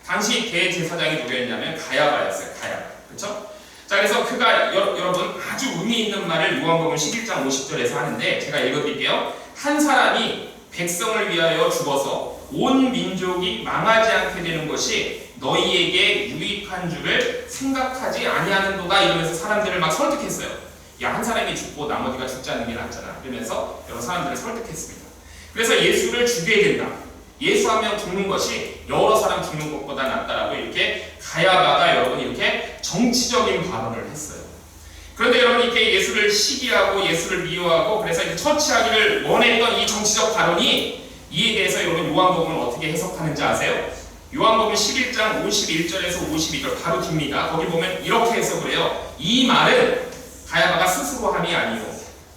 S1: 당시 대제사장이 누구였냐면 가야바였어요. 가야바. 그렇죠? 자, 그래서 그가 여러분 아주 의미 있는 말을 요한복음 11장 50절에서 하는데 제가 읽어드릴게요. 한 사람이 백성을 위하여 죽어서 온 민족이 망하지 않게 되는 것이 너희에게 유익한 줄을 생각하지 아니하는도다 이러면서 사람들을 막 설득했어요. 야, 한 사람이 죽고 나머지가 죽지 않는 게 낫잖아. 그러면서 여러 사람들을 설득했습니다. 그래서 예수를 죽여야 된다. 예수 한 명 죽는 것이 여러 사람 죽는 것보다 낫다라고 이렇게 가야바가 여러분 이렇게 정치적인 발언을 했어요. 그런데 여러분 이렇게 예수를 시기하고 예수를 미워하고 그래서 이제 처치하기를 원했던 이 정치적 발언이 이에 대해서 여러분 요한복음을 어떻게 해석하는지 아세요? 요한복음 11장 51절에서 52절 바로 깁니다. 거기 보면 이렇게 해석을 해요. 이 말은 가야바가 스스로 함이 아니요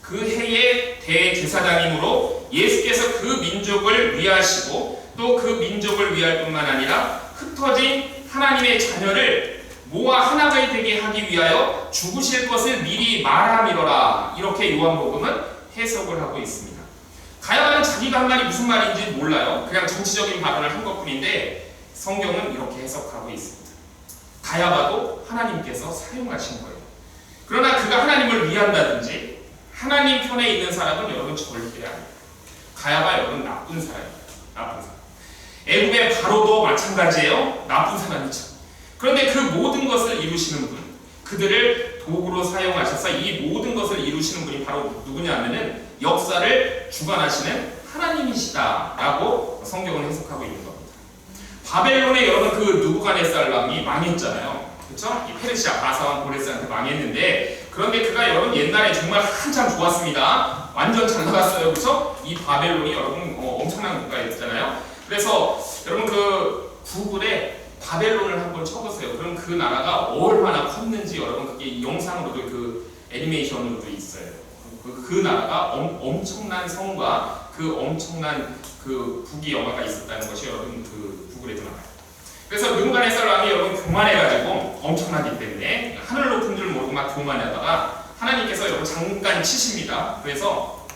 S1: 그 해의 대제사장이므로 예수께서 그 민족을 위하시고 또 그 민족을 위할 뿐만 아니라 흩어진 하나님의 자녀를 모아 하나가 되게 하기 위하여 죽으실 것을 미리 말함이로라. 이렇게 요한복음은 해석을 하고 있습니다. 가야바는 자기가 한 말이 무슨 말인지 몰라요. 그냥 정치적인 발언을 한 것뿐인데 성경은 이렇게 해석하고 있습니다. 가야바도 하나님께서 사용하신 거예요. 그러나 그가 하나님을 위한다든지 하나님 편에 있는 사람은 여러분 절대 아니에요. 가야바 여러분 나쁜 사람이에요. 나쁜 사람. 애굽의 바로도 마찬가지예요. 나쁜 사람이죠. 그런데 그 모든 것을 이루시는 분, 그들을 도구로 사용하셔서 이 모든 것을 이루시는 분이 바로 누구냐 하면은 역사를 주관하시는 하나님이시다라고 성경은 해석하고 있는 겁니다. 바벨론에 여러분 그 느부갓네살 왕이 망했잖아요. 그렇죠? 이 페르시아 바사왕 고레스한테 망했는데 그런데 그가 여러분 옛날에 정말 한참 좋았습니다. 완전 잘 나갔어요. 그렇죠? 이 바벨론이 여러분 엄청난 국가였잖아요. 그래서 여러분 그 구글에 바벨론을 한번 쳐보세요. 그럼 그 나라가 얼마나 컸는지 여러분 그게 영상으로도 그 애니메이션으로도 있어요. 그 나라가 엄청난 성과 그 엄청난 그 부귀 영화가 있었다는 것이 여러분 그 구글에도 나와요. 그래서 느부갓네살 왕이 여러분 교만해가지고 엄청나기 때문에 하늘 높은 줄 모르고 막 교만하다가 하나님께서 여러분 잠깐 치십니다. 그래서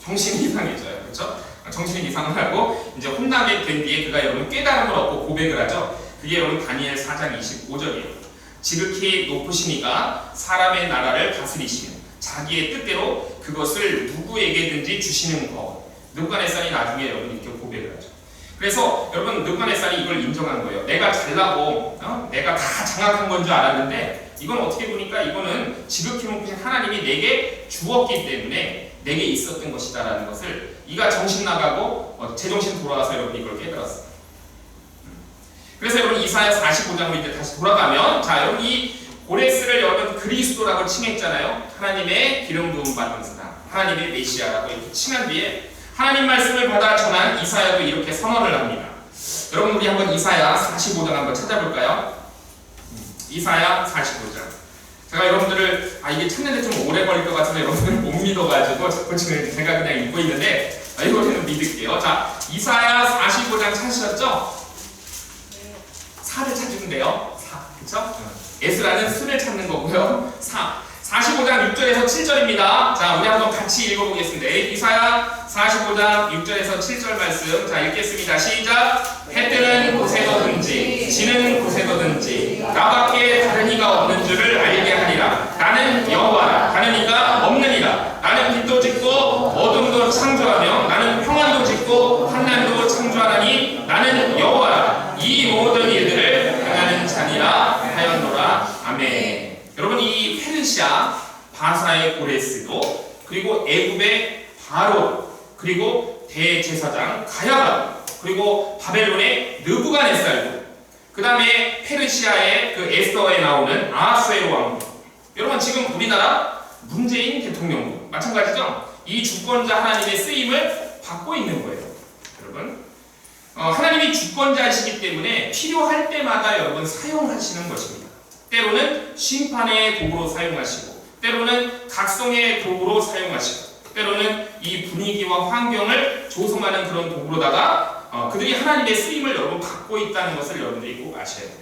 S1: 정신이 이상해져요. 그렇죠? 정신이 이상하고 이제 혼나게 된 뒤에 그가 여러분 깨달음을 얻고 고백을 하죠. 그게 여러분 다니엘 4장 25절이에요. 지극히 높으신 이가 사람의 나라를 다스리시는 자기의 뜻대로 그것을 누구에게든지 주시는 것. 느부갓네살이 나중에 여러분 이렇게 고백을 하죠. 그래서 여러분 느부갓네살이 이걸 인정한 거예요. 내가 잘나고 내가 다 장악한 건 줄 알았는데 이건 어떻게 보니까 이거는 지극히 높으신 하나님이 내게 주었기 때문에 내게 있었던 것이다라는 것을 이가 정신 나가고 제정신 돌아와서 여러분 이걸 깨달았어요. 그래서 여러분 이사야 45장으로 이제 다시 돌아가면 자 여러분 이 고레스를 여러분 그리스도라고 칭했잖아요. 하나님의 기름 부음 받은 사람, 하나님의 메시아라고 이렇게 칭한 뒤에 하나님 말씀을 받아 전한 이사야도 이렇게 선언을 합니다. 여러분 우리 한번 이사야 45장 한번 찾아볼까요? 이사야 45장. 제가 여러분들을 이게 찾는데 좀 오래 걸릴 것 같은데 여러분들 못 믿어가지고 자꾸 지금 제가 그냥 읽고 있는데 이거는 믿을게요. 자 이사야 45장 찾으셨죠? 4를 찾으면 돼요. 4 그쵸? 에스라는 수를 찾는 거고요. 45장 6절에서 7절입니다. 자, 우리 한번 같이 읽어보겠습니다. 이사야 45장 6절에서 7절 말씀. 자, 읽겠습니다. 시작. 해 뜨는 곳에서든지 지는 곳에서든지 나밖에 다른 이가 없는 줄을 알게 하리라. 나는 여호와라. 다른 이가 없느니라. 나는 빛도 짓고 어둠도 창조하며 나는 평안도 짓고 환난도 창조하나니 나는 여호와라. 이 모든 일들을 행하는 자니라 하였노라. 아멘. 여러분 이 페르시아 바사의 고레스도 그리고 애굽의 바로 그리고 대제사장 가야바 그리고 바벨론의 느부갓네살도 그 다음에 페르시아의 그 에스더에 나오는 아하스웨로 왕국 여러분 지금 우리나라 문재인 대통령도 마찬가지죠? 이 주권자 하나님의 쓰임을 받고 있는 거예요. 여러분 하나님이 주권자이시기 때문에 필요할 때마다 여러분 사용하시는 것입니다. 때로는 심판의 도구로 사용하시고 때로는 각성의 도구로 사용하시고 때로는 이 분위기와 환경을 조성하는 그런 도구로다가 그들이 하나님의 쓰임을 여러분 받고 있다는 것을 여러분들이 꼭 아셔야 돼요.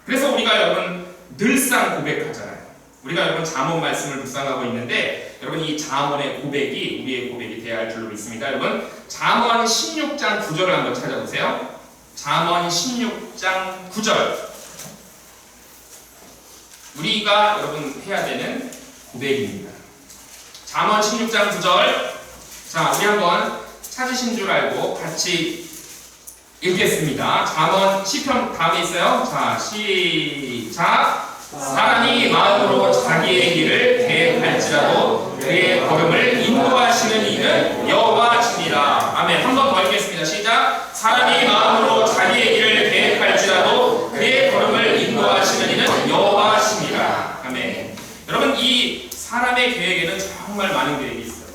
S1: 그래서 우리가 여러분 늘상 고백하잖아요. 우리가 여러분 잠언 말씀을 묵상하고 있는데 여러분 이 잠언의 고백이 우리의 고백이 되어야 할 줄로 믿습니다. 여러분 잠언 16장 9절을 한번 찾아보세요. 잠언 16장 9절 우리가 여러분 해야 되는 고백입니다. 잠언 16장 9절 자 우리 한번 찾으신 줄 알고 같이 읽겠습니다. 잠언 시편 다음에 있어요. 자 시작. 사람이 마음으로 자기의 길을 계획할지라도 그의 걸음을 인도하시는 이는 여호와시니라. 아멘. 한 번 더 읽겠습니다. 시작. 사람이 마음으로 자기의 길을 계획할지라도 그의 걸음을 인도하시는 이는 여호와시니라. 아멘. 여러분 이 사람의 계획에는 정말 많은 계획이 있어요.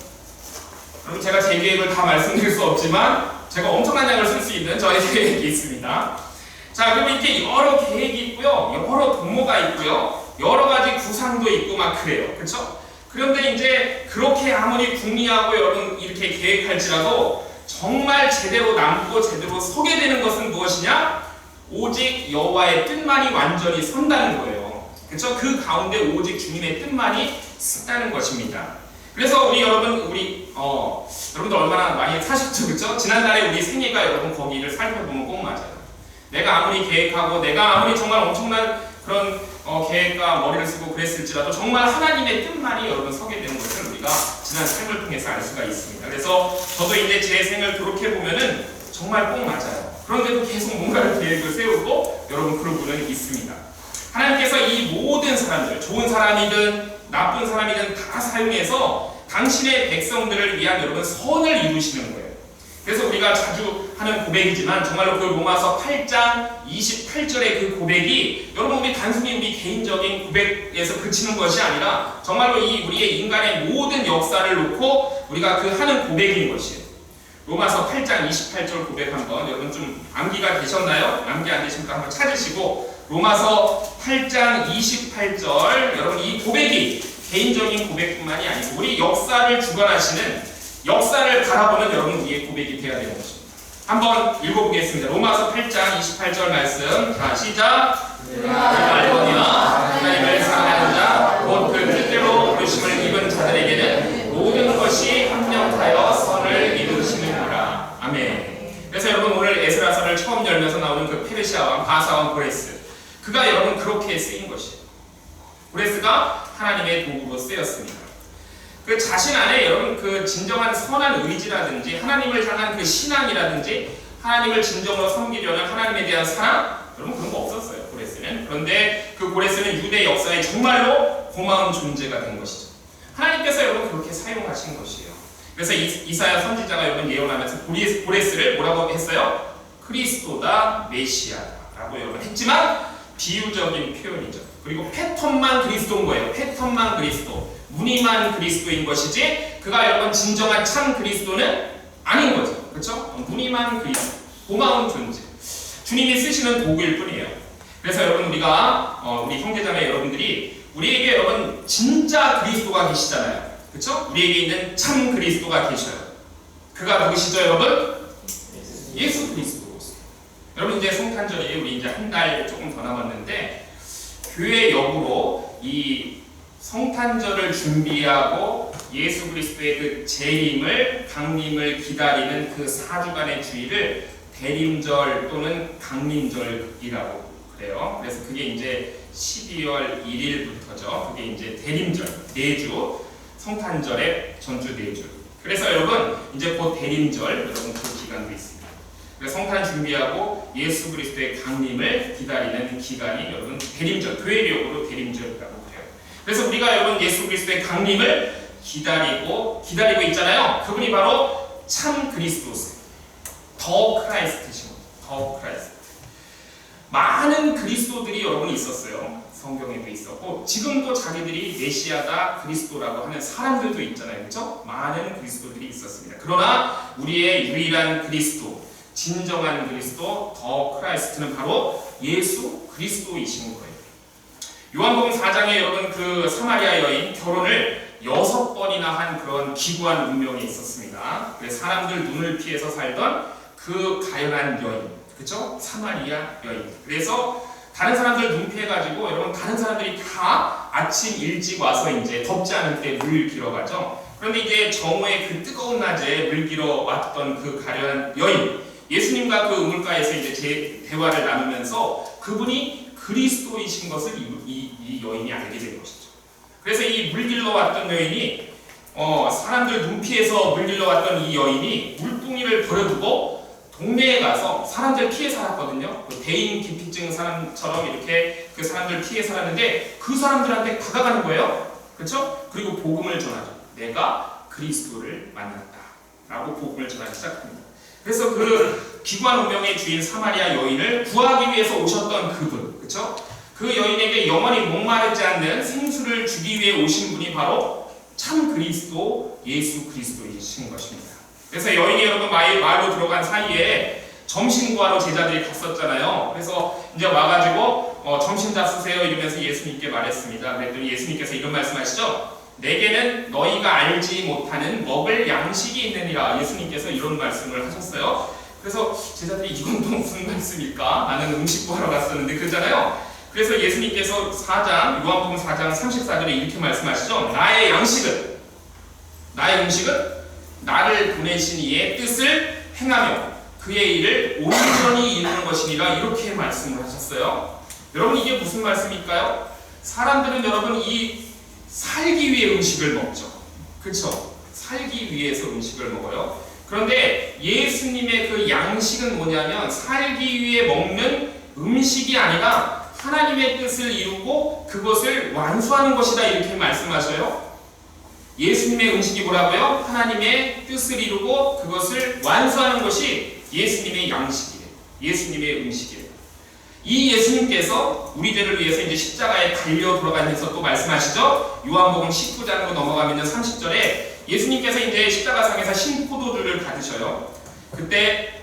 S1: 여러분 제가 제 계획을 다 말씀드릴 수 없지만 제가 엄청난 양을 쓸 수 있는 저의 계획이 있습니다. 자, 그리고 이렇게 여러 계획이 있고요, 여러 도모가 있고요, 여러 가지 구상도 있고 막 그래요, 그렇죠? 그런데 이제 그렇게 아무리 궁리하고 여러분 이렇게 계획할지라도 정말 제대로 남고 제대로 서게 되는 것은 무엇이냐? 오직 여호와의 뜻만이 완전히 선다는 거예요, 그렇죠? 그 가운데 오직 주님의 뜻만이 쓴다는 것입니다. 그래서 우리 여러분, 여러분들 얼마나 많이 사셨죠, 그렇죠? 지난달에 우리 생애가 여러분 거기를 살펴보면 꼭 맞아요. 내가 아무리 계획하고 내가 아무리 정말 엄청난 그런 계획과 머리를 쓰고 그랬을지라도 정말 하나님의 뜻만이 여러분 서게 되는 것을 우리가 지난 삶을 통해서 알 수가 있습니다. 그래서 저도 이제 제 생을 돌이켜보면은 정말 꼭 맞아요. 그런데도 계속 뭔가를 계획을 세우고 여러분 그런 분은 있습니다. 하나님께서 이 모든 사람들, 좋은 사람이든 나쁜 사람이든 다 사용해서 당신의 백성들을 위한 여러분 선을 이루시는 거예요. 그래서 우리가 자주 하는 고백이지만 정말로 그 로마서 8장 28절의 그 고백이 여러분 우리 단순히 우리 개인적인 고백에서 그치는 것이 아니라 정말로 이 우리의 인간의 모든 역사를 놓고 우리가 그 하는 고백인 것이에요. 로마서 8장 28절 고백 한번 여러분 좀 암기가 되셨나요? 암기 안 되시니까 한번 찾으시고 로마서 8장 28절 여러분 이 고백이 개인적인 고백뿐만이 아니고 우리 역사를 주관하시는 역사를 바라보는 여러분 우리의 고백이 되어야 되는 것입니다. 한번 읽어보겠습니다. 로마서 8장 28절 말씀. 자, 시작. 알거니와 하나님을 사랑하는 자, 곧 그 뜻대로 부르심을 입은 자들에게는 모든 것이 합력하여 선을 이루시느니라. 아멘. 그래서 여러분 오늘 에스라서를 처음 열면서 나오는 그 페르시아 왕 바사 왕 고레스, 그가 여러분 그렇게 쓰인 것이에요. 고레스가 하나님의 도구로 쓰였습니다. 그 자신 안에 여러분 그 진정한 선한 의지라든지 하나님을 향한 그 신앙이라든지 하나님을 진정으로 섬기려는 하나님에 대한 사랑, 여러분 그런 거 없었어요. 고레스는. 그런데 그 고레스는 유대 역사에 정말로 고마운 존재가 된 것이죠. 하나님께서 여러분 그렇게 사용하신 것이에요. 그래서 이사야 선지자가 여러분 예언하면서 고레스를 뭐라고 했어요? 그리스도다, 메시아다라고 여러분 했지만 비유적인 표현이죠. 그리고 패턴만 그리스도인 거예요. 패턴만 그리스도, 무늬만 그리스도인 것이지 그가 여러분 진정한 참 그리스도는 아닌 거죠. 그렇죠? 무늬만 그리스도, 고마운 존재, 주님이 쓰시는 도구일 뿐이에요. 그래서 여러분 우리가 우리 형제자매 여러분들이 우리에게 여러분 진짜 그리스도가 계시잖아요. 그렇죠? 우리에게 있는 참 그리스도가 계셔요. 그가 누구시죠, 여러분? 예수 그리스도. 여러분 이제 성탄절이 우리 이제 한 달 조금 더 남았는데 교회 역으로 이 성탄절을 준비하고 예수 그리스도의 그 재림을, 강림을 기다리는 그 4주간의 주일을 대림절 또는 강림절이라고 그래요. 그래서 그게 이제 12월 1일부터죠. 그게 이제 대림절, 4주, 성탄절의 전주 4주. 그래서 여러분 이제 곧 대림절, 여러분 그 기간도 있습니다. 그래서 성탄 준비하고 예수 그리스도의 강림을 기다리는 기간이 여러분 대림절, 교회력으로 대림절이라고 그래요. 그래서 우리가 여러분 예수 그리스도의 강림을 기다리고 있잖아요. 그분이 바로 참 그리스도세요. 더 크라이스트신 거죠. 더 크라이스트. 많은 그리스도들이 여러분 있었어요. 성경에도 있었고 지금도 자기들이 메시아다, 그리스도라고 하는 사람들도 있잖아요. 그렇죠? 많은 그리스도들이 있었습니다. 그러나 우리의 유일한 그리스도, 진정한 그리스도, 더 크라이스트는 바로 예수 그리스도이신 거예요. 요한복음 4장에 여러분 그 사마리아 여인 결혼을 6번이나 한 그런 기구한 운명이 있었습니다. 그래서 사람들 눈을 피해서 살던 그 가련한 여인, 그렇죠? 사마리아 여인. 그래서 다른 사람들 눈 피해가지고 여러분 다른 사람들이 다 아침 일찍 와서 이제 덥지 않을 때 물 길어 가죠. 그런데 이제 정오의 그 뜨거운 낮에 물 길어 왔던 그 가련한 여인, 예수님과 그 우물가에서 이제 대화를 나누면서 그분이 그리스도이신 것을 이 여인이 알게 된 것이죠. 그래서 이 물길러 왔던 여인이 사람들 눈 피해서 물길러 왔던 이 여인이 물동이를 버려두고 동네에 가서 사람들 피해 살았거든요. 대인 기피증 사람처럼 이렇게 그 사람들 피해 살았는데 그 사람들한테 다가가는 거예요. 그렇죠? 그리고 복음을 전하죠. 내가 그리스도를 만났다라고 복음을 전하기 시작합니다. 그래서 그 기구한 운명의 주인 사마리아 여인을 구하기 위해서 오셨던 그분, 그렇죠? 그 여인에게 영원히 목마르지 않는 생수를 주기 위해 오신 분이 바로 참 그리스도, 예수 그리스도이신 것입니다. 그래서 여인이 여러분 마을로 들어간 사이에 점심 구하러 제자들이 갔었잖아요. 그래서 이제 와가지고 점심 잡수세요 이러면서 예수님께 말했습니다. 그랬더니 예수님께서 이런 말씀하시죠. 내게는 너희가 알지 못하는 먹을 양식이 있느니라. 예수님께서 이런 말씀을 하셨어요. 그래서 제자들이 이건 또 무슨 말씀일까? 나는 음식 구하러 갔었는데 그러잖아요. 그래서 예수님께서 요한복음 4장 34절에 이렇게 말씀하시죠. 나의 양식은, 나의 음식은 나를 보내신 이의 뜻을 행하며 그의 일을 온전히 이루는 것이니라. 이렇게 말씀을 하셨어요. 여러분 이게 무슨 말씀일까요? 사람들은 여러분 이 살기 위해 음식을 먹죠. 그렇죠? 살기 위해서 음식을 먹어요. 그런데 예수님의 그 양식은 뭐냐면 살기 위해 먹는 음식이 아니라 하나님의 뜻을 이루고 그것을 완수하는 것이다. 이렇게 말씀하셔요. 예수님의 음식이 뭐라고요? 하나님의 뜻을 이루고 그것을 완수하는 것이 예수님의 양식이에요. 예수님의 음식이에요. 이 예수님께서 우리들을 위해서 이제 십자가에 달려 돌아가면서 또 말씀하시죠. 요한복음 19장으로 넘어가면 30절에 예수님께서 이제 십자가상에서 신포도주를 받으셔요. 그때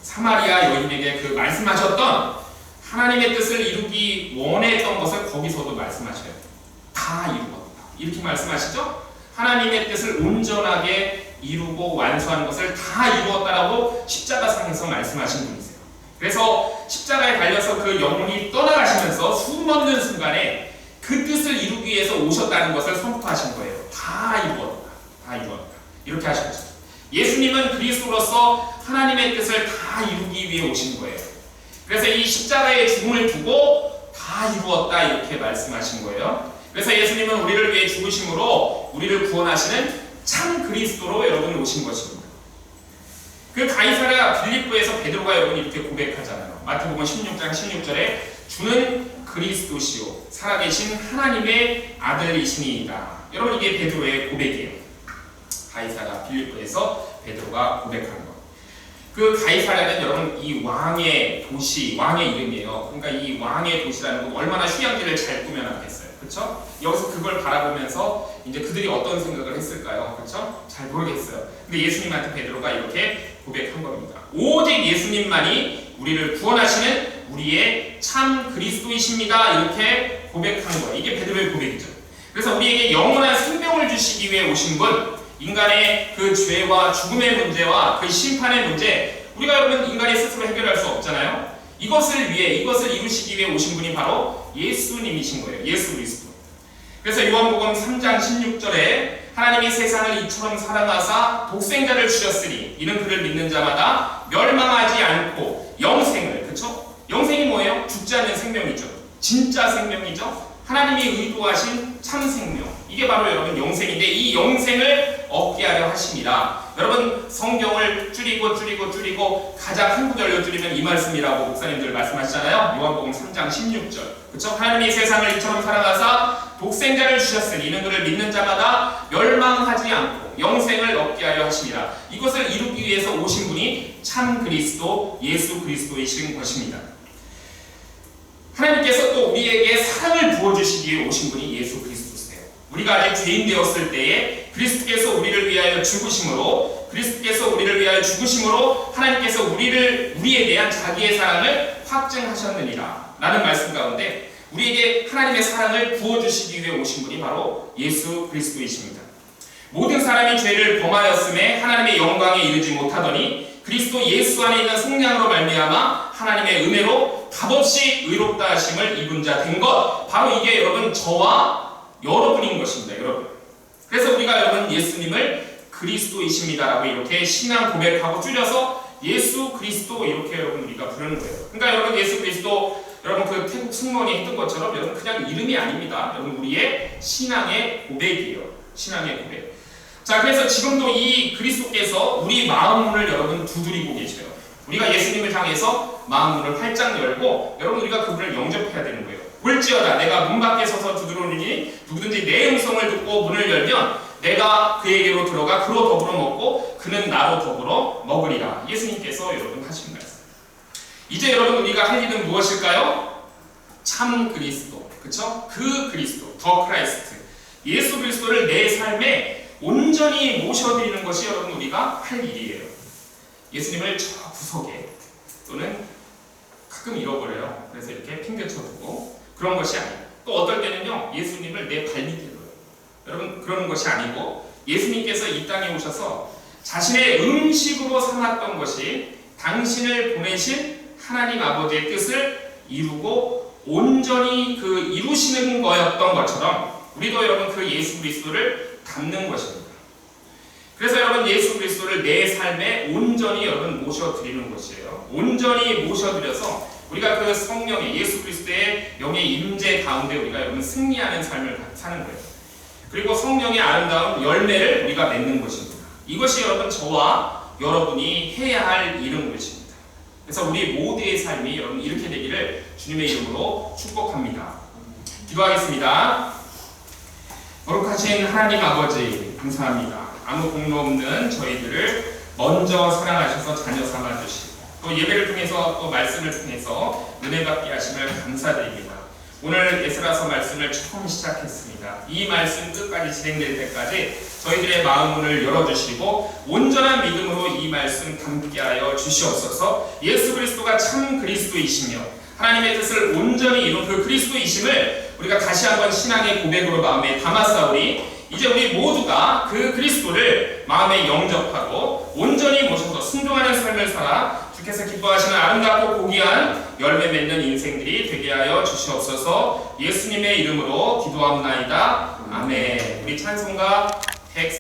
S1: 사마리아 여인에게 그 말씀하셨던 하나님의 뜻을 이루기 원했던 것을 거기서도 말씀하셔요. 다 이루었다. 이렇게 말씀하시죠. 하나님의 뜻을 온전하게 이루고 완수하는 것을 다 이루었다라고 십자가상에서 말씀하신 분이세요. 그래서 십자가에 달려서 그 영혼이 떠나가시면서 숨없는 순간에 그 뜻을 이루기 위해서 오셨다는 것을 선포하신 거예요. 다 이루었다. 다 이루었다. 이렇게 하셨죠. 예수님은 그리스도로서 하나님의 뜻을 다 이루기 위해 오신 거예요. 그래서 이 십자가의 죽음을 두고 다 이루었다. 이렇게 말씀하신 거예요. 그래서 예수님은 우리를 위해 죽으심으로 우리를 구원하시는 참 그리스도로 여러분 오신 것입니다. 그 가이사랴 빌립보에서 베드로가 여러분 이렇게 고백하잖아요. 마태복음 16장 16절에 주는 그리스도시요 살아계신 하나님의 아들이시니이다. 여러분 이게 베드로의 고백이에요. 가이사랴 빌립보에서 베드로가 고백한 것. 그 가이사랴는 여러분 이 왕의 도시, 왕의 이름이에요. 그러니까 이 왕의 도시라는 건 얼마나 휴양지를 잘 꾸며놨겠어요. 그렇죠? 여기서 그걸 바라보면서 이제 그들이 어떤 생각을 했을까요? 그렇죠? 잘 모르겠어요. 근데 예수님한테 베드로가 이렇게 고백한 겁니다. 오직 예수님만이 우리를 구원하시는 우리의 참 그리스도이십니다. 이렇게 고백한 거예요. 이게 베드로의 고백이죠. 그래서 우리에게 영원한 생명을 주시기 위해 오신 분, 인간의 그 죄와 죽음의 문제와 그 심판의 문제, 우리가 여러분 인간이 스스로 해결할 수 없잖아요. 이것을 이루시기 위해 오신 분이 바로 예수님이신 거예요. 예수 그리스도. 그래서 요한복음 3장 16절에 하나님이 세상을 이처럼 사랑하사 독생자를 주셨으니 이는 그를 믿는 자마다 멸망하지 않고 영생을, 그렇죠? 영생이 뭐예요? 죽지 않는 생명이죠. 진짜 생명이죠. 하나님이 의도하신 참 생명. 이게 바로 여러분 영생인데 이 영생을 얻게 하려 하십니다. 여러분 성경을 줄이고 가장 한 구절로 줄이면 이 말씀이라고 목사님들 말씀하시잖아요. 요한복음 3장 16절. 그렇죠? 하나님이 세상을 이처럼 사랑하사 독생자를 주셨으니 이는 그를 믿는 자마다 멸망하지 않고 영생을 얻게 하려 하십니다. 이것을 이루기 위해서 오신 분이 참 그리스도 예수 그리스도이신 것입니다. 하나님께서 또 우리에게 사랑을 부어주시기 위해 오신 분이 예수 그리스도세요. 우리가 아직 죄인 되었을 때에 그리스도께서 우리를 위하여 죽으심으로 하나님께서 우리에 대한 자기의 사랑을 확증하셨느니라 라는 말씀 가운데 우리에게 하나님의 사랑을 부어주시기 위해 오신 분이 바로 예수 그리스도이십니다. 모든 사람이 죄를 범하였음에 하나님의 영광에 이르지 못하더니 그리스도 예수 안에 있는 성령으로 말미암아 하나님의 은혜로 값없이 의롭다 하심을 입은 자 된 것, 바로 이게 여러분 저와 여러분인 것입니다. 여러분. 그래서 우리가 여러분 예수님을 그리스도이십니다라고 이렇게 신앙 고백하고 줄여서 예수 그리스도 이렇게 여러분 우리가 부르는 거예요. 그러니까 여러분 예수 그리스도 여러분 그 태국 승무원이 했던 것처럼 여러분 그냥 이름이 아닙니다. 여러분 우리의 신앙의 고백이에요. 신앙의 고백. 자, 그래서 지금도 이 그리스도께서 우리 마음문을 여러분 두드리고 계셔요. 우리가 예수님을 향해서 마음문을 활짝 열고 여러분 우리가 그분을 영접해야 되는 거예요. 볼지어다 내가 문 밖에 서서 두드리니 누구든지 내 음성을 듣고 문을 열면 내가 그에게로 들어가 그로 더불어 먹고 그는 나로 더불어 먹으리라. 예수님께서 여러분 하신 말씀. 이제 여러분 우리가 할 일은 무엇일까요? 참 그리스도, 그렇죠? 그 그리스도, 더 크라이스트, 예수 그리스도를 내 삶에 온전히 모셔드리는 것이 여러분 우리가 할 일이에요. 예수님을 저 구석에 또는 가끔 잃어버려요. 그래서 이렇게 핑계쳐두고 그런 것이 아니에요. 또 어떨 때는요 예수님을 내 발밑에 둬요. 여러분 그러는 것이 아니고 예수님께서 이 땅에 오셔서 자신의 음식으로 삼았던 것이 당신을 보내신 하나님 아버지의 뜻을 이루고 온전히 그 이루시는 거였던 것처럼 우리도 여러분 그 예수 그리스도를 닮는 것입니다. 그래서 여러분 예수 그리스도를 내 삶에 온전히 여러분 모셔드리는 것이에요. 온전히 모셔드려서 우리가 그 성령의 예수 그리스도의 영의 임재 가운데 우리가 여러분 승리하는 삶을 사는 거예요. 그리고 성령의 아름다운 열매를 우리가 맺는 것입니다. 이것이 여러분 저와 여러분이 해야 할 일인 것입니다. 그래서 우리 모두의 삶이 여러분 이렇게 되기를 주님의 이름으로 축복합니다. 기도하겠습니다. 거룩하신 하나님 아버지 감사합니다. 아무 공로 없는 저희들을 먼저 사랑하셔서 자녀 삼아주시고 또 예배를 통해서 또 말씀을 통해서 은혜 받게 하심을 감사드립니다. 오늘 에스라서 말씀을 처음 시작했습니다. 이 말씀 끝까지 진행될 때까지 저희들의 마음문을 열어주시고 온전한 믿음으로 이 말씀 담게 하여 주시옵소서. 예수 그리스도가 참 그리스도이시며 하나님의 뜻을 온전히 이룬 그 그리스도이심을 우리가 다시 한번 신앙의 고백으로 마음에 담았사오니 이제 우리 모두가 그 그리스도를 마음에 영접하고 온전히 모셔서 순종하는 삶을 살아 주께서 기뻐하시는 아름답고 고귀한 열매 맺는 인생들이 되게 하여 주시옵소서. 예수님의 이름으로 기도합나이다. 아멘. 우리 찬송가